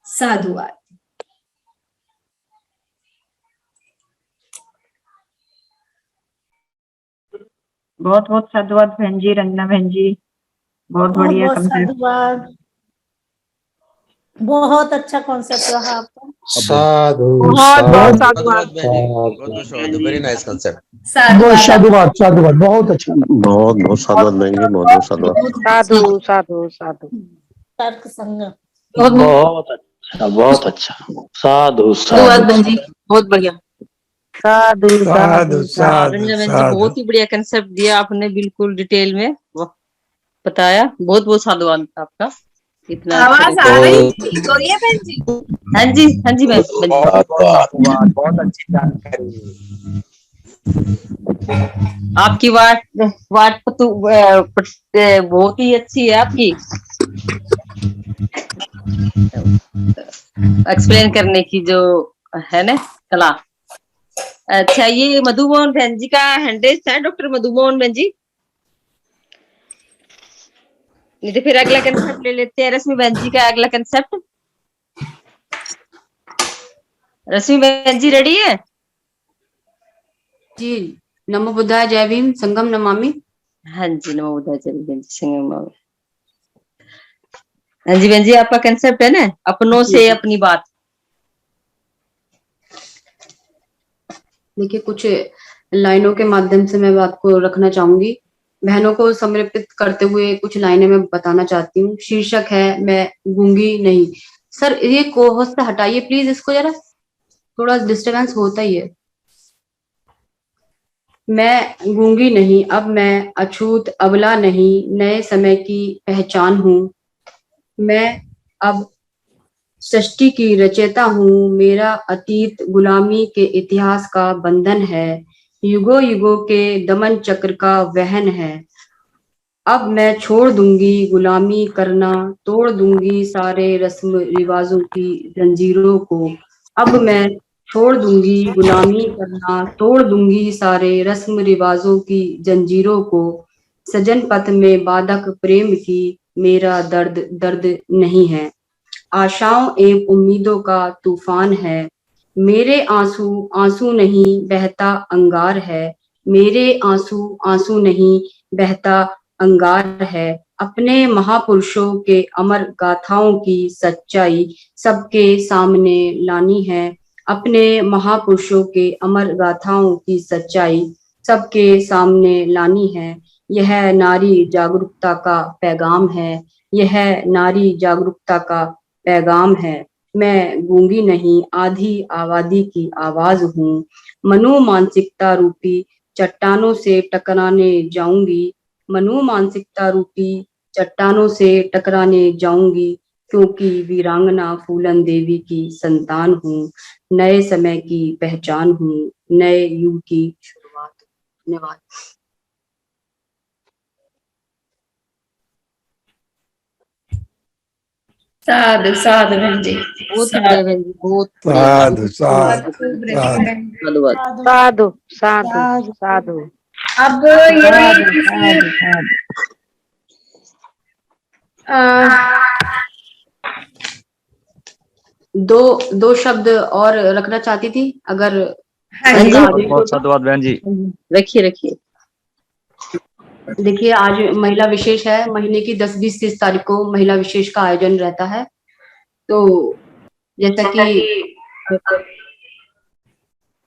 साधुवाद। बहुत बहुत साधुवाद बहन जी, रंजना बहन जी, बहुत बढ़िया बहुत कंसेप्ट। साधुवाद, बहुत अच्छा कॉन्सेप्ट रहा आपका। साधु बहुत साधुवाद वेरी नाइस कांसेप्ट। बहुत साधुवाद, साधुवाद, बहुत अच्छा। बहुत बहुत साधुवाद बहन जी, बहुत बहुत साधुवाद। साधु साधु साधु। तर्क संगत। बहुत अच्छा, बहुत अच्छा। साधु साधुवाद बहन जी, बहुत बढ़िया। साधु साधु साधु रंजना बहन जी, बहुत ही बढ़िया कंसेप्ट दिया आपने, बिल्कुल डिटेल में बताया। बहुत बहुत साधुवाद आपका। इतना आवाज आ रही थी तो ये बहन जी। हाँ जी, हाँ जी बहन। बहुत अच्छी जानकारी। आपकी वाट तो बहुत ही अच्छी है आपकी एक्सप्लेन करने की जो है ना कला। अच्छा, ये मधुमोहन बहन जी का हैंडरेस है, डॉक्टर मधुमोहन बहन जी। नहीं तो फिर अगला कंसेप्ट ले लेते हैं। रश्मि बहन जी का अगला कंसेप्ट। रश्मि बहन जी रेडी है जी? नमो बुद्धाय, जय भीम, संगम नमामि। हाँ जी, नमो बुद्धाय, जय भीम, संगम नमामि। हाँ जी बहन जी, आपका कंसेप्ट है ना, अपनों से अपनी बात। देखिए, कुछ लाइनों के माध्यम से मैं बात को रखना चाहूंगी। बहनों को समर्पित करते हुए कुछ लाइनें मैं बताना चाहती हूँ। शीर्षक है, मैं गूंगी नहीं। सर, ये कोहोस्ट से हटाइए प्लीज, इसको जरा, थोड़ा डिस्टरबेंस होता ही है। मैं गूंगी नहीं, अब मैं अछूत अबला नहीं, नए समय की पहचान हूँ। मैं अब सृष्टि की रचयिता हूँ। मेरा अतीत गुलामी के इतिहास का बंधन है, युगों युगों के दमन चक्र का वहन है। अब मैं छोड़ दूंगी गुलामी करना, तोड़ दूंगी सारे रस्म रिवाजों की जंजीरों को, अब मैं छोड़ दूंगी गुलामी करना, तोड़ दूंगी सारे रस्म रिवाजों की जंजीरों को। सजन पथ में बाधक प्रेम की मेरा दर्द दर्द नहीं है। आशाओं एवं उम्मीदों का तूफान है। मेरे आंसू आंसू नहीं बहता अंगार है। मेरे आंसू आंसू नहीं बहता अंगार है। अपने महापुरुषों के अमर गाथाओं की सच्चाई सबके सामने लानी है। अपने महापुरुषों के अमर गाथाओं की सच्चाई सबके सामने लानी है। यह नारी जागरूकता का पैगाम है। यह नारी जागरूकता का पैगाम है। मैं गूंगी नहीं आधी आबादी की आवाज हूँ। मनोमानसिकता रूपी चट्टानों से टकराने जाऊंगी। मनोमानसिकता रूपी चट्टानों से टकराने जाऊंगी, क्योंकि वीरांगना फूलन देवी की संतान हूँ। नए समय की पहचान हूँ, नए युग की शुरुआत। धन्यवाद। साधु साधु बहन जी, बहुत बढ़िया बहन जी, बहुत साधु साधु साधु साधु साधु। अब ये किसी दो शब्द और रखना चाहती थी, अगर बहुत साधुवाद बहन जी। रखिए रखिए। देखिए, आज महिला विशेष है। महीने की 10, 20, 30 तारीख को महिला विशेष का आयोजन रहता है। तो जैसा कि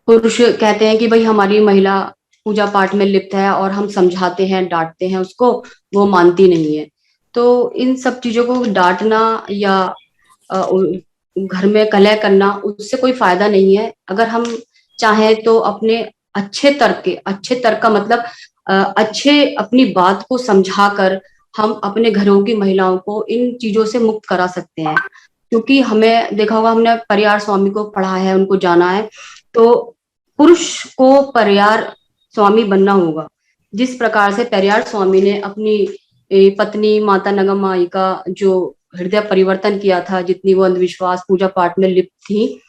पुरुष कहते हैं कि भाई हमारी महिला पूजा पाठ में लिप्त है और हम समझाते हैं, डांटते हैं उसको, वो मानती नहीं है। तो इन सब चीजों को डांटना या घर में कलह करना, उससे कोई फायदा नहीं है। अगर हम चाहें तो अपने अच्छे तर्क का मतलब अच्छे अपनी बात को समझाकर हम अपने घरों की महिलाओं को इन चीजों से मुक्त करा सकते हैं। क्योंकि हमें देखा होगा, हमने परियार स्वामी को पढ़ा है, उनको जाना है, तो पुरुष को परियार स्वामी बनना होगा। जिस प्रकार से परियार स्वामी ने अपनी पत्नी माता नगमाई का जो हृदय परिवर्तन किया था, जितनी वो अंधविश्वास पूजा पाठ में लिप्त थी,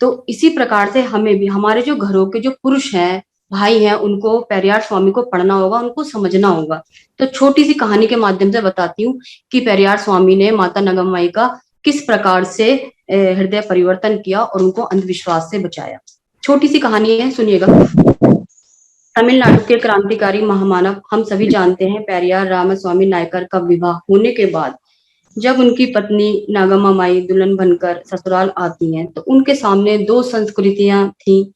तो इसी प्रकार से हमें भी हमारे जो घरों के जो पुरुष हैं, भाई हैं, उनको पेरियार स्वामी को पढ़ना होगा, उनको समझना होगा। तो छोटी सी कहानी के माध्यम से बताती हूँ कि पेरियार स्वामी ने माता नगमाई का किस प्रकार से हृदय परिवर्तन किया और उनको अंधविश्वास से बचाया। छोटी सी कहानी है, सुनिएगा। तमिलनाडु के क्रांतिकारी महामानव हम सभी जानते हैं पेरियार रामास्वामी नायकर का विवाह होने के बाद जब उनकी पत्नी नागम्मा माई दुल्हन बनकर ससुराल आती हैं, तो उनके सामने 2 संस्कृतियां थी।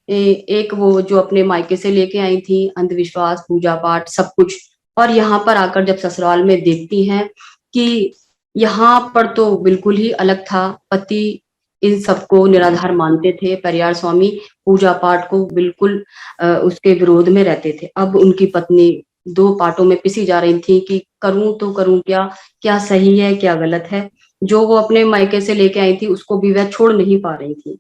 एक वो जो अपने मायके से लेके आई थी, अंधविश्वास, पूजा पाठ, सब कुछ, और यहाँ पर आकर जब ससुराल में देखती हैं कि यहाँ पर तो बिल्कुल ही अलग था। पति इन सबको निराधार मानते थे, पेरियार स्वामी पूजा पाठ को बिल्कुल उसके विरोध में रहते थे। अब उनकी पत्नी 2 पार्टों में पिसी जा रही थी कि करूं तो करूं क्या, क्या सही है क्या गलत है। जो वो अपने मायके से लेके आई थी उसको भी वह छोड़ नहीं पा रही थी।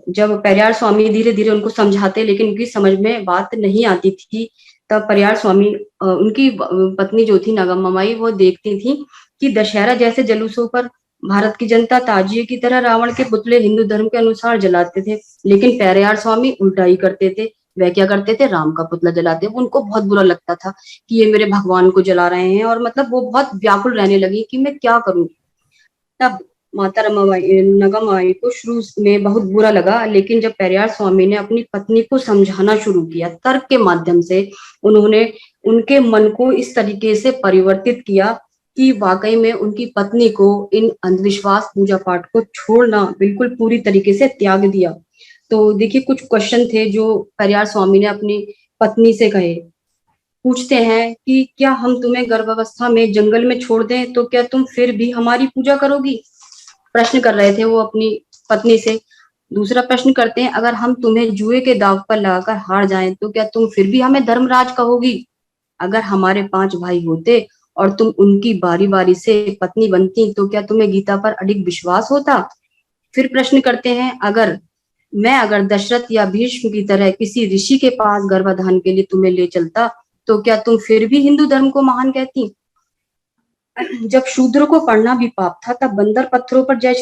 जब पेरियार स्वामी धीरे धीरे उनको समझाते, लेकिन उनकी समझ में बात नहीं आती थी, तब पेरियार स्वामी उनकी पत्नी जो थी नागम्मा माई, वो देखती थी कि दशहरा जैसे जुलूसों पर भारत की जनता ताजिए की तरह रावण के पुतले हिंदू धर्म के अनुसार जलाते थे, लेकिन पेरियार स्वामी उल्टा ही करते थे। वह क्या करते थे, राम का पुतला जलाते। उनको बहुत बुरा लगता था कि ये मेरे भगवान को जला रहे हैं, और मतलब वो बहुत व्याकुल रहने लगी कि मैं क्या करूं। तब माता नगमाई को शुरू में बहुत बुरा लगा, लेकिन जब पेरियार स्वामी ने अपनी पत्नी को समझाना शुरू किया, तर्क के माध्यम से उन्होंने उनके मन को इस तरीके से परिवर्तित किया कि वाकई में उनकी पत्नी को इन अंधविश्वास पूजा पाठ को छोड़ना बिल्कुल पूरी तरीके से त्याग दिया। तो देखिए, कुछ क्वेश्चन थे जो पेरियार स्वामी ने अपनी पत्नी से कहे। पूछते हैं कि क्या हम तुम्हें गर्भावस्था में जंगल में छोड़ दें तो क्या तुम फिर भी हमारी पूजा करोगी? प्रश्न कर रहे थे वो अपनी पत्नी से। दूसरा प्रश्न करते हैं, अगर हम तुम्हें जुए के दाव पर लगाकर हार जाएं तो क्या तुम फिर भी हमें धर्मराज कहोगी? अगर हमारे 5 भाई होते और तुम उनकी बारी बारी से पत्नी बनती तो क्या तुम्हें गीता पर अडिग विश्वास होता? फिर प्रश्न करते हैं, अगर दशरथ या भीष्म की तरह किसी ऋषि के पास गर्भाधान के लिए तुम्हें ले चलता तो क्या तुम फिर भी हिंदू धर्म को महान कहती? जब शूद्र को पढ़ना भी पाप था, तब बंदर पत्थरों पर जय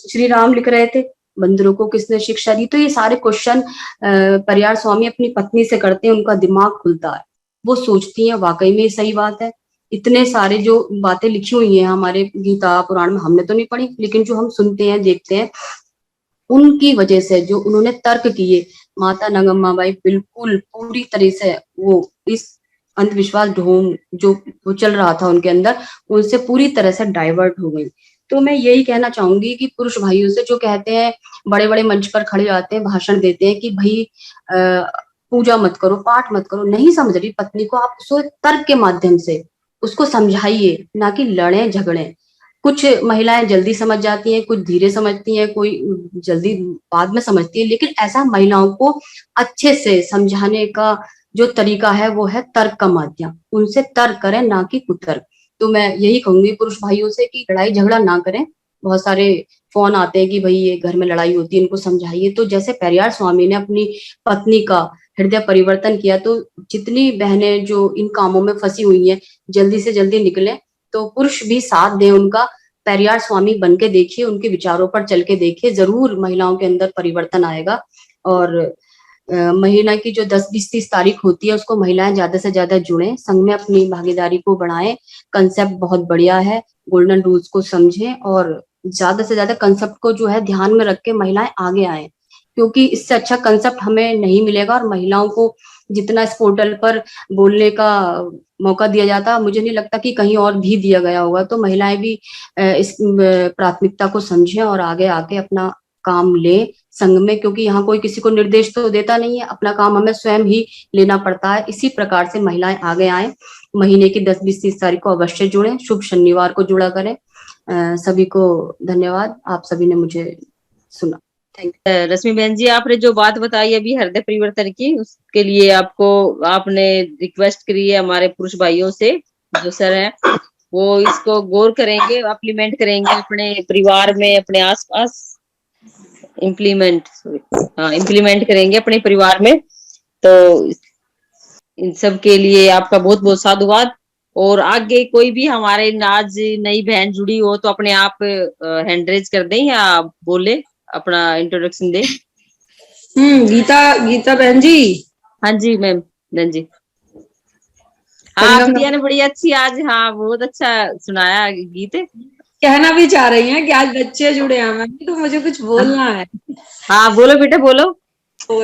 श्री राम लिख रहे थे। बंदरों को किसने शिक्षा दी? तो ये सारे क्वेश्चन परियार स्वामी अपनी पत्नी से करते हैं, उनका दिमाग खुलता है, वो सोचती हैं वाकई में सही बात है। इतने सारे जो बातें लिखी हुई हैं हमारे गीता पुराण में, हमने तो नहीं पढ़ी, लेकिन जो हम सुनते हैं देखते हैं, उनकी वजह से जो उन्होंने तर्क किए, माता नगम्मा बाई बिल्कुल पूरी तरह से वो इस अंधविश्वास ढोंग जो वो चल रहा था उनके अंदर, उनसे पूरी तरह से डाइवर्ट हो गई। तो मैं यही कहना चाहूंगी कि पुरुष भाइयों से जो कहते हैं, बड़े बड़े मंच पर खड़े जाते हैं, भाषण देते हैं कि भाई पूजा मत करो, पाठ मत करो, नहीं समझ रही पत्नी को, आप उसको तर्क के माध्यम से उसको समझाइए, ना कि लड़े झगड़े। कुछ महिलाएं जल्दी समझ जाती हैं, कुछ धीरे समझती हैं, कोई जल्दी बाद में समझती है, लेकिन ऐसा महिलाओं को अच्छे से समझाने का जो तरीका है वो है तर्क का माध्यम। उनसे तर्क करें, ना कि कुतर्क। तो मैं यही कहूंगी पुरुष भाइयों से कि लड़ाई झगड़ा ना करें। बहुत सारे फोन आते हैं कि भाई ये घर में लड़ाई होती है, इनको समझाइए। तो जैसे पेरियार स्वामी ने अपनी पत्नी का हृदय परिवर्तन किया, तो जितनी बहनें जो इन कामों में फंसी हुई हैं जल्दी से जल्दी निकले, तो पुरुष भी साथ दें उनका। पेरियार स्वामी बन के देखिए, उनके विचारों पर चल के देखिए, जरूर महिलाओं के अंदर परिवर्तन आएगा। और महीना की जो 10, 20, 30 तारीख होती है उसको महिलाएं ज्यादा से ज्यादा जुड़ें, संघ में अपनी भागीदारी को बढ़ाएं। कंसेप्ट बहुत बढ़िया है, गोल्डन रूल्स को समझें और ज्यादा से ज्यादा कंसेप्ट को जो है ध्यान में रख के महिलाएं आगे आए, क्योंकि इससे अच्छा कंसेप्ट हमें नहीं मिलेगा। और महिलाओं को जितना इस पोर्टल पर बोलने का मौका दिया जाता, मुझे नहीं लगता कि कहीं और भी दिया गया होगा। तो महिलाएं भी इस प्राथमिकता को समझें और आगे आके अपना काम ले संघ में, क्योंकि यहाँ कोई किसी को निर्देश तो देता नहीं है, अपना काम हमें स्वयं ही लेना पड़ता है। इसी प्रकार से महिलाएं आगे आए। महीने की 10, 20, 30 तारीख को अवश्य जुड़ें, शुभ शनिवार को जुड़ा करें। सभी को धन्यवाद, आप सभी ने मुझे सुना। रश्मि बहन जी, आपने जो बात बताई अभी हृदय परिवर्तन की, उसके लिए आपने रिक्वेस्ट करी है हमारे पुरुष भाइयों से, जो सर हैं वो इसको गौर करेंगे, इम्प्लीमेंट करेंगे अपने परिवार में, अपने आसपास इम्प्लीमेंट करेंगे अपने परिवार में। तो इन सब के लिए आपका बहुत बहुत साधुवाद। और आगे कोई भी हमारे आज नई बहन जुड़ी हो तो अपने आप हैंड रेज कर दें या बोले, अपना इंट्रोडक्शन दे। गीता बहन जी। हाँ जी मैम, बहन जी। हाँ, प्रिया ने बड़ी अच्छी आज, हाँ बहुत अच्छा सुनाया गीत। कहना भी चाह रही हैं कि आज बच्चे जुड़े हैं मैम, तो मुझे कुछ बोलना है। हाँ बोलो बेटा, बोलो। तो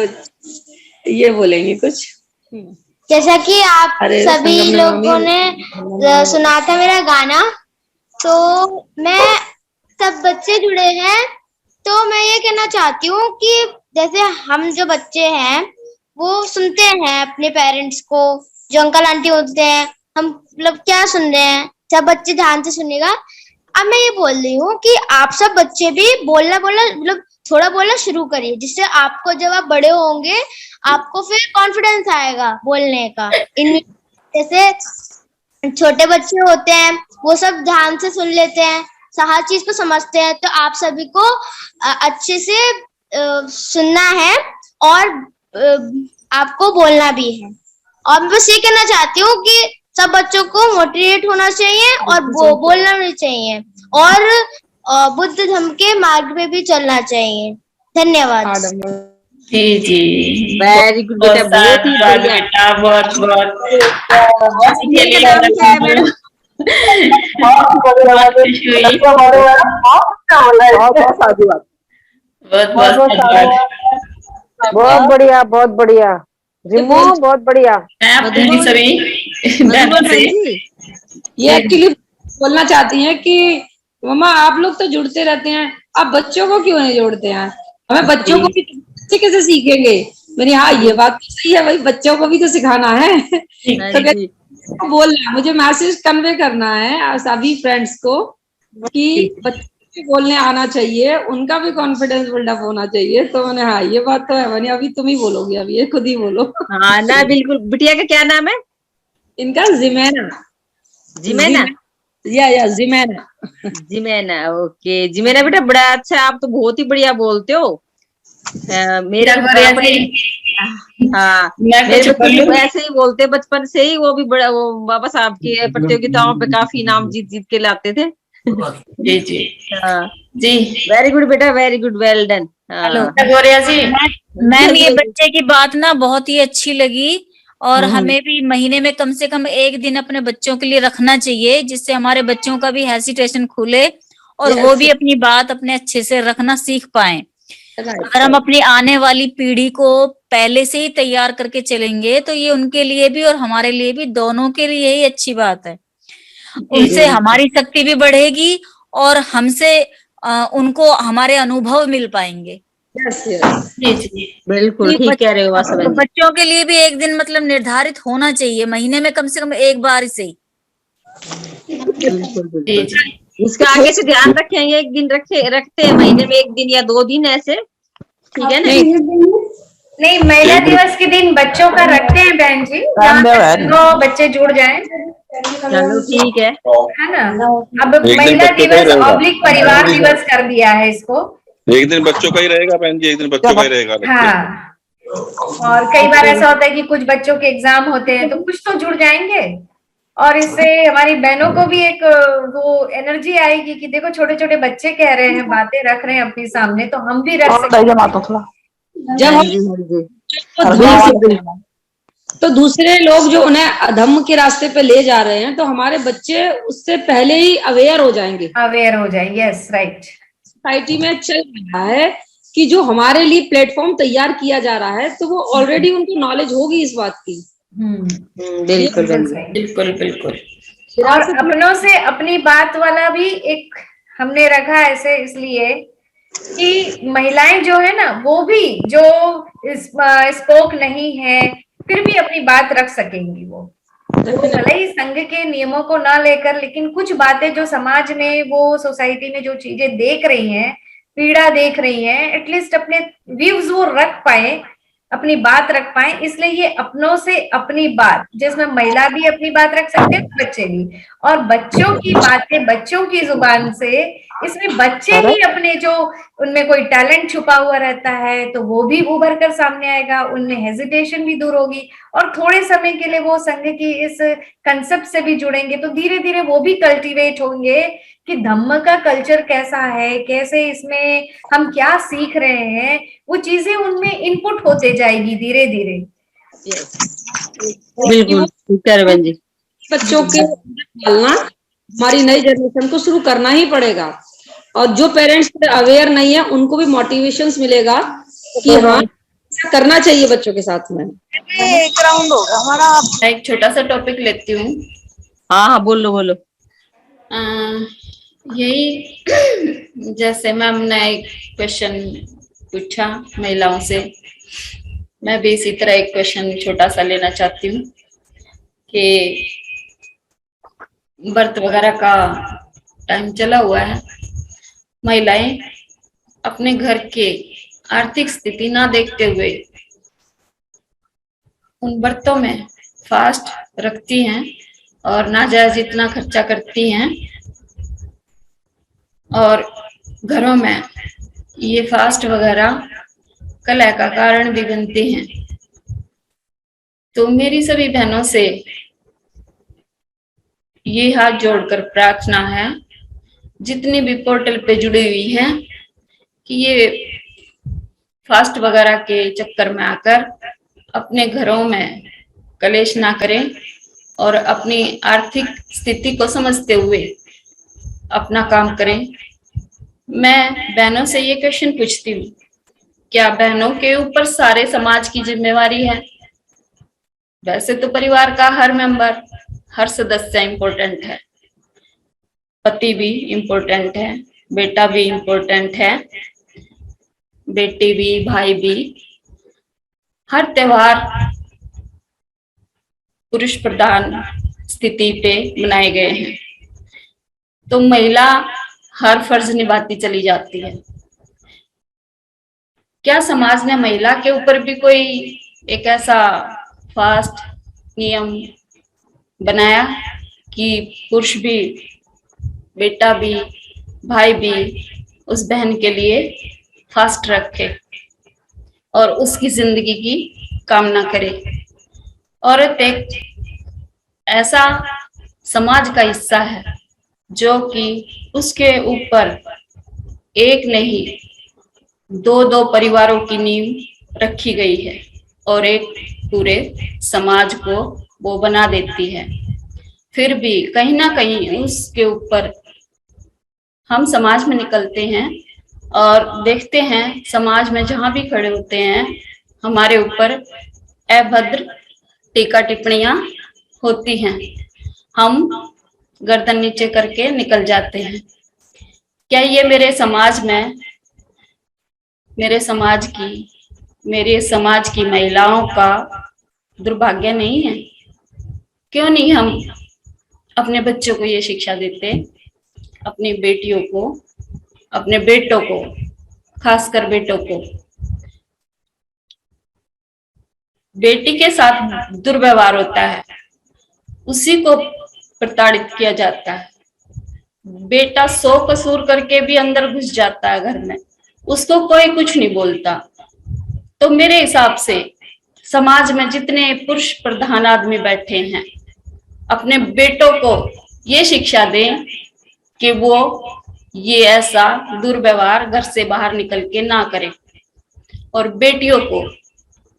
ये बोलेंगे कुछ। जैसा कि आप सभी लोगों ने सुना था मेरा गाना, तो मैं सब बच्चे जुड़े हैं, तो मैं ये कहना चाहती हूँ कि जैसे हम जो बच्चे हैं वो सुनते हैं अपने पेरेंट्स को, जो अंकल आंटी होते हैं, हम मतलब क्या सुन रहे हैं, सब बच्चे ध्यान से सुनेगा। अब मैं ये बोल रही हूँ कि आप सब बच्चे भी बोलना मतलब थोड़ा बोलना शुरू करिए, जिससे आपको जब आप बड़े होंगे आपको फिर कॉन्फिडेंस आएगा बोलने का। इन जैसे छोटे बच्चे होते हैं वो सब ध्यान से सुन लेते हैं, हर चीज को समझते हैं, तो आप सभी को अच्छे से सुनना है और आपको बोलना भी है। और मैं बस ये कहना चाहती हूँ कि सब बच्चों को मोटिवेट होना चाहिए और बोलना भी चाहिए और बुद्ध धर्म के मार्ग में भी चलना चाहिए। धन्यवाद। जी वेरी गुड बेटा, बहुत ही बढ़िया बेटा, बहुत बहुत बढ़िया, बहुत बढ़िया जिम्मू, बहुत बढ़िया। सभी ये एक्चुअली बोलना चाहती हैं कि मम्मा आप लोग तो जुड़ते रहते हैं, आप बच्चों को क्यों नहीं जोड़ते हैं? हमें बच्चों को भी कैसे सीखेंगे? मैंने हाँ ये बात तो सही है भाई, बच्चों को भी तो सिखाना है। तो बोलना, मुझे मैसेज कन्वे करना है सभी फ्रेंड्स को कि बच्चों को बोलने आना चाहिए, उनका भी कॉन्फिडेंस बिल्डअप होना चाहिए। तो मैंने हाँ ये बात तो है, मैंने अभी तुम ही बोलोगे, अभी ये खुद ही बोलो। हाँ ना, बिल्कुल। बिटिया का क्या नाम है? इनका जिमेना। जिमेना या जिमेना। ओके जिमेना बेटा, बड़ा अच्छा, आप तो बहुत ही बढ़िया बोलते हो। मेरे हाँ मेरे बच्चे ऐसे ही बोलते बचपन से ही, वो भी बड़ा वो वापस आपकी प्रतियोगिताओं पे काफी इनाम जीत के लाते थे। जी जी हाँ जी, वेरी गुड बेटा, वेरी गुड, वेल डन। हाँ। गौरिया जी, मैम ये बच्चे की बात ना बहुत ही अच्छी लगी, और हम्म। हमें भी महीने में कम से कम एक दिन अपने बच्चों के लिए रखना चाहिए, जिससे हमारे बच्चों का भी हेसिटेशन खुले और वो भी अपनी बात अपने अच्छे से रखना सीख पाए। अगर हम अपनी आने वाली पीढ़ी को पहले से ही तैयार करके चलेंगे तो ये उनके लिए भी और हमारे लिए भी, दोनों के लिए ही अच्छी बात है। उनसे हमारी शक्ति भी बढ़ेगी और हमसे उनको हमारे अनुभव मिल पाएंगे। बिल्कुल ठीक कह रहे हो आशा बहन जी। बच्चों के लिए भी एक दिन मतलब निर्धारित होना चाहिए, महीने में कम से कम एक बार से ही। बिल्कुल। इसका आगे से ध्यान रखेंगे, एक दिन रखते हैं, महीने में एक दिन या 2 दिन ऐसे, ठीक है ना? नहीं, महिला दिवस के दिन बच्चों का रखते हैं बहन जी, जहाँ बच्चे जुड़ जाएं। चलो ठीक है ना। अब महिला दिवस ऑब्लिक परिवार दिवस कर दिया है इसको। एक दिन बच्चों का ही रहेगा बहन जी, एक दिन बच्चों का ही रहेगा। हाँ, और कई बार ऐसा होता है कि कुछ बच्चों के एग्जाम होते हैं तो कुछ तो जुड़ जाएंगे, और इससे हमारी बहनों को भी एक वो एनर्जी आएगी कि देखो छोटे छोटे बच्चे कह रहे हैं, बातें रख रहे हैं अपने सामने, तो हम भी रख सकते हैं। तो दूसरे लोग जो उन्हें अधर्म के रास्ते पे ले जा रहे हैं, तो हमारे बच्चे उससे पहले ही अवेयर हो जाएंगे। Yes, right. सोसाइटी में चल रहा है कि जो हमारे लिए प्लेटफॉर्म तैयार किया जा रहा है, तो वो ऑलरेडी उनको नॉलेज होगी इस बात की। बिल्कुल बिल्कुल बिल्कुल। और अपनों से अपनी बात वाला भी एक हमने रखा ऐसे, इसलिए कि महिलाएं जो है ना, वो भी जो स्पोक नहीं है फिर भी अपनी बात रख सकेंगी। वो भले ही संघ के नियमों को ना लेकर, लेकिन कुछ बातें जो समाज में, वो सोसाइटी में जो चीजें देख रही हैं, पीड़ा देख रही हैं, एटलीस्ट अपने व्यूज वो रख पाए, अपनी बात रख पाए। इसलिए ये अपनों से अपनी बात, जिसमें महिला भी अपनी बात रख सकते हैं, बच्चे भी, और बच्चों की बातें बच्चों की जुबान से, इसमें बच्चे ही अपने जो उनमें कोई टैलेंट छुपा हुआ रहता है तो वो भी उभर कर सामने आएगा, उनमें हेजिटेशन भी दूर होगी, और थोड़े समय के लिए वो संघ की इस कंसेप्ट से भी जुड़ेंगे तो धीरे धीरे वो भी कल्टीवेट होंगे कि धम्म का कल्चर कैसा है, कैसे इसमें हम क्या सीख रहे हैं, वो चीजें उनमें इनपुट होते जाएगी धीरे धीरे। बिल्कुल ठीक है बहन जी। बच्चों के डालना हमारी नई जनरेशन को शुरू करना ही पड़ेगा, और जो पेरेंट्स अवेयर नहीं है उनको भी मोटिवेशन मिलेगा कि हाँ ऐसा करना चाहिए बच्चों के साथ में। एक राउंड होगा हमारा। मैं एक छोटा सा टॉपिक लेती हूँ। हाँ बोलो बोलो। यही जैसे मैम ने एक क्वेश्चन पूछा महिलाओं से, मैं भी इसी तरह एक क्वेश्चन छोटा सा लेना चाहती हूँ कि व्रत वगैरह का टाइम चला हुआ है, महिलाएं अपने घर के आर्थिक स्थिति ना देखते हुए उन व्रतों में फास्ट रखती हैं और नाजायज इतना खर्चा करती हैं, और घरों में ये फास्ट वगैरह कलह का कारण भी बनते हैं। तो मेरी सभी बहनों से ये हाथ जोड़कर प्रार्थना है, जितनी भी पोर्टल पे जुड़ी हुई हैं, कि ये फास्ट वगैरह के चक्कर में आकर अपने घरों में कलेश ना करें और अपनी आर्थिक स्थिति को समझते हुए अपना काम करें। मैं बहनों से ये क्वेश्चन पूछती हूँ, क्या बहनों के ऊपर सारे समाज की जिम्मेवारी है? वैसे तो परिवार का हर मेंबर, हर सदस्य इम्पोर्टेंट है, पति भी इम्पोर्टेंट है, बेटा भी इम्पोर्टेंट है, बेटी भी, भाई भी। हर त्योहार पुरुष प्रधान स्थिति पे बनाए गए हैं, तो महिला हर फर्ज निभाती चली जाती है। क्या समाज ने महिला के ऊपर भी कोई एक ऐसा फास्ट नियम बनाया कि पुरुष भी, बेटा भी, भाई भी उस बहन के लिए फास्ट रखे और उसकी जिंदगी की कामना करे? औरत एक ऐसा समाज का हिस्सा है जो कि उसके ऊपर एक नहीं दो परिवारों की नींव रखी गई है और एक पूरे समाज को वो बना देती है। फिर भी कहीं ना कहीं उसके ऊपर हम समाज में निकलते हैं और देखते हैं समाज में जहां भी खड़े होते हैं हमारे ऊपर अभद्र टीका टिप्पणियां होती हैं। हम गर्दन नीचे करके निकल जाते हैं। क्या ये मेरे समाज की महिलाओं का दुर्भाग्य नहीं है? क्यों नहीं हम अपने बच्चों को ये शिक्षा देते, अपनी बेटियों को, अपने बेटों को, खासकर बेटों को। बेटी के साथ दुर्व्यवहार होता है, उसी को प्रताड़ित किया जाता है। बेटा 100 कसूर करके भी अंदर घुस जाता है घर में, उसको कोई कुछ नहीं बोलता। तो मेरे हिसाब से समाज में जितने पुरुष प्रधान आदमी बैठे हैं, अपने बेटों को ये शिक्षा दें कि वो ये ऐसा दुर्व्यवहार घर से बाहर निकल के ना करें और बेटियों को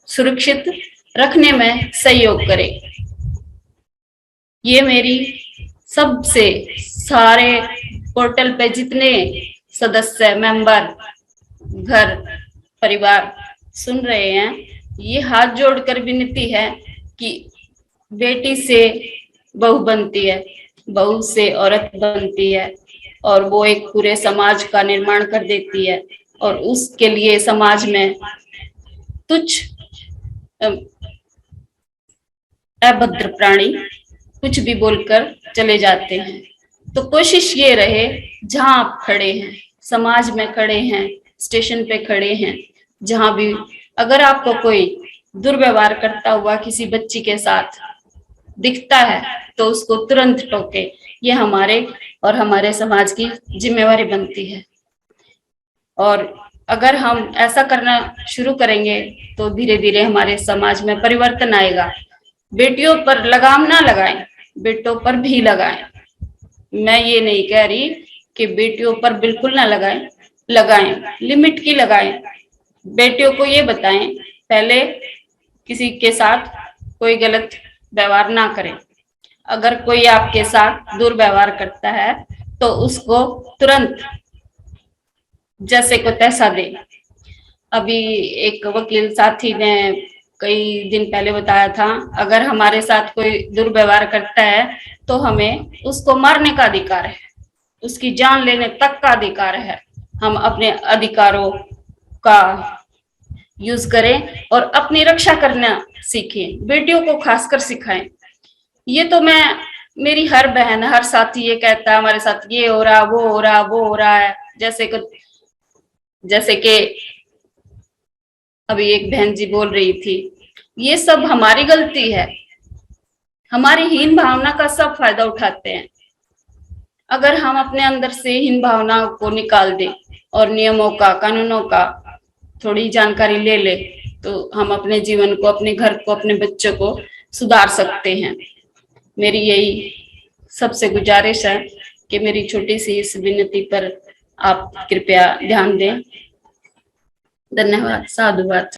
सुरक्षित रखने में सहयोग करें। ये मेरी सबसे सारे पोर्टल पे जितने सदस्य, मेंबर, घर परिवार सुन रहे हैं, ये हाथ जोड़कर विनती है कि बेटी से बहू बनती है, बहू से औरत बनती है और वो एक पूरे समाज का निर्माण कर देती है और उसके लिए समाज में तुच्छ अभद्र प्राणी कुछ भी बोलकर चले जाते हैं। तो कोशिश ये रहे, जहां आप खड़े हैं, समाज में खड़े हैं, स्टेशन पे खड़े हैं, जहां भी अगर आपको कोई दुर्व्यवहार करता हुआ किसी बच्ची के साथ दिखता है तो उसको तुरंत टोके। ये हमारे और हमारे समाज की जिम्मेवारी बनती है। और अगर हम ऐसा करना शुरू करेंगे तो धीरे धीरे हमारे समाज में परिवर्तन आएगा। बेटियों पर लगाम ना लगाएं, बेटों पर भी लगाएं। मैं ये नहीं कह रही कि बेटियों पर बिल्कुल ना लगाएं, लिमिट की लगाएं। बेटियों को ये बताएं, पहले किसी के साथ कोई गलत व्यवहार ना करें। अगर कोई आपके साथ दुर्व्यवहार करता है तो उसको तुरंत जैसे को तैसा दे। अभी एक वकील साथी ने कई दिन पहले बताया था, अगर हमारे साथ कोई दुर्व्यवहार करता है तो हमें उसको मारने का अधिकार है, उसकी जान लेने तक का अधिकार है। हम अपने अधिकारों का यूज करें और अपनी रक्षा करना सीखें, बेटियों को खासकर सिखाएं। ये तो मेरी हर बहन, हर साथी ये कहता है हमारे साथ ये हो रहा, वो हो रहा, वो हो रहा है। जैसे कि अभी एक बहन जी बोल रही थी, ये सब हमारी गलती है, हमारी हीन भावना का सब फायदा उठाते हैं। अगर हम अपने अंदर से हीन भावनाओं को निकाल दें और नियमों का, कानूनों का थोड़ी जानकारी ले ले तो हम अपने जीवन को, अपने घर को, अपने बच्चों को सुधार सकते हैं। मेरी यही सबसे गुजारिश है कि मेरी छोटी सी इस विनती पर आप कृपया ध्यान दें। धन्यवाद, साधुवाद।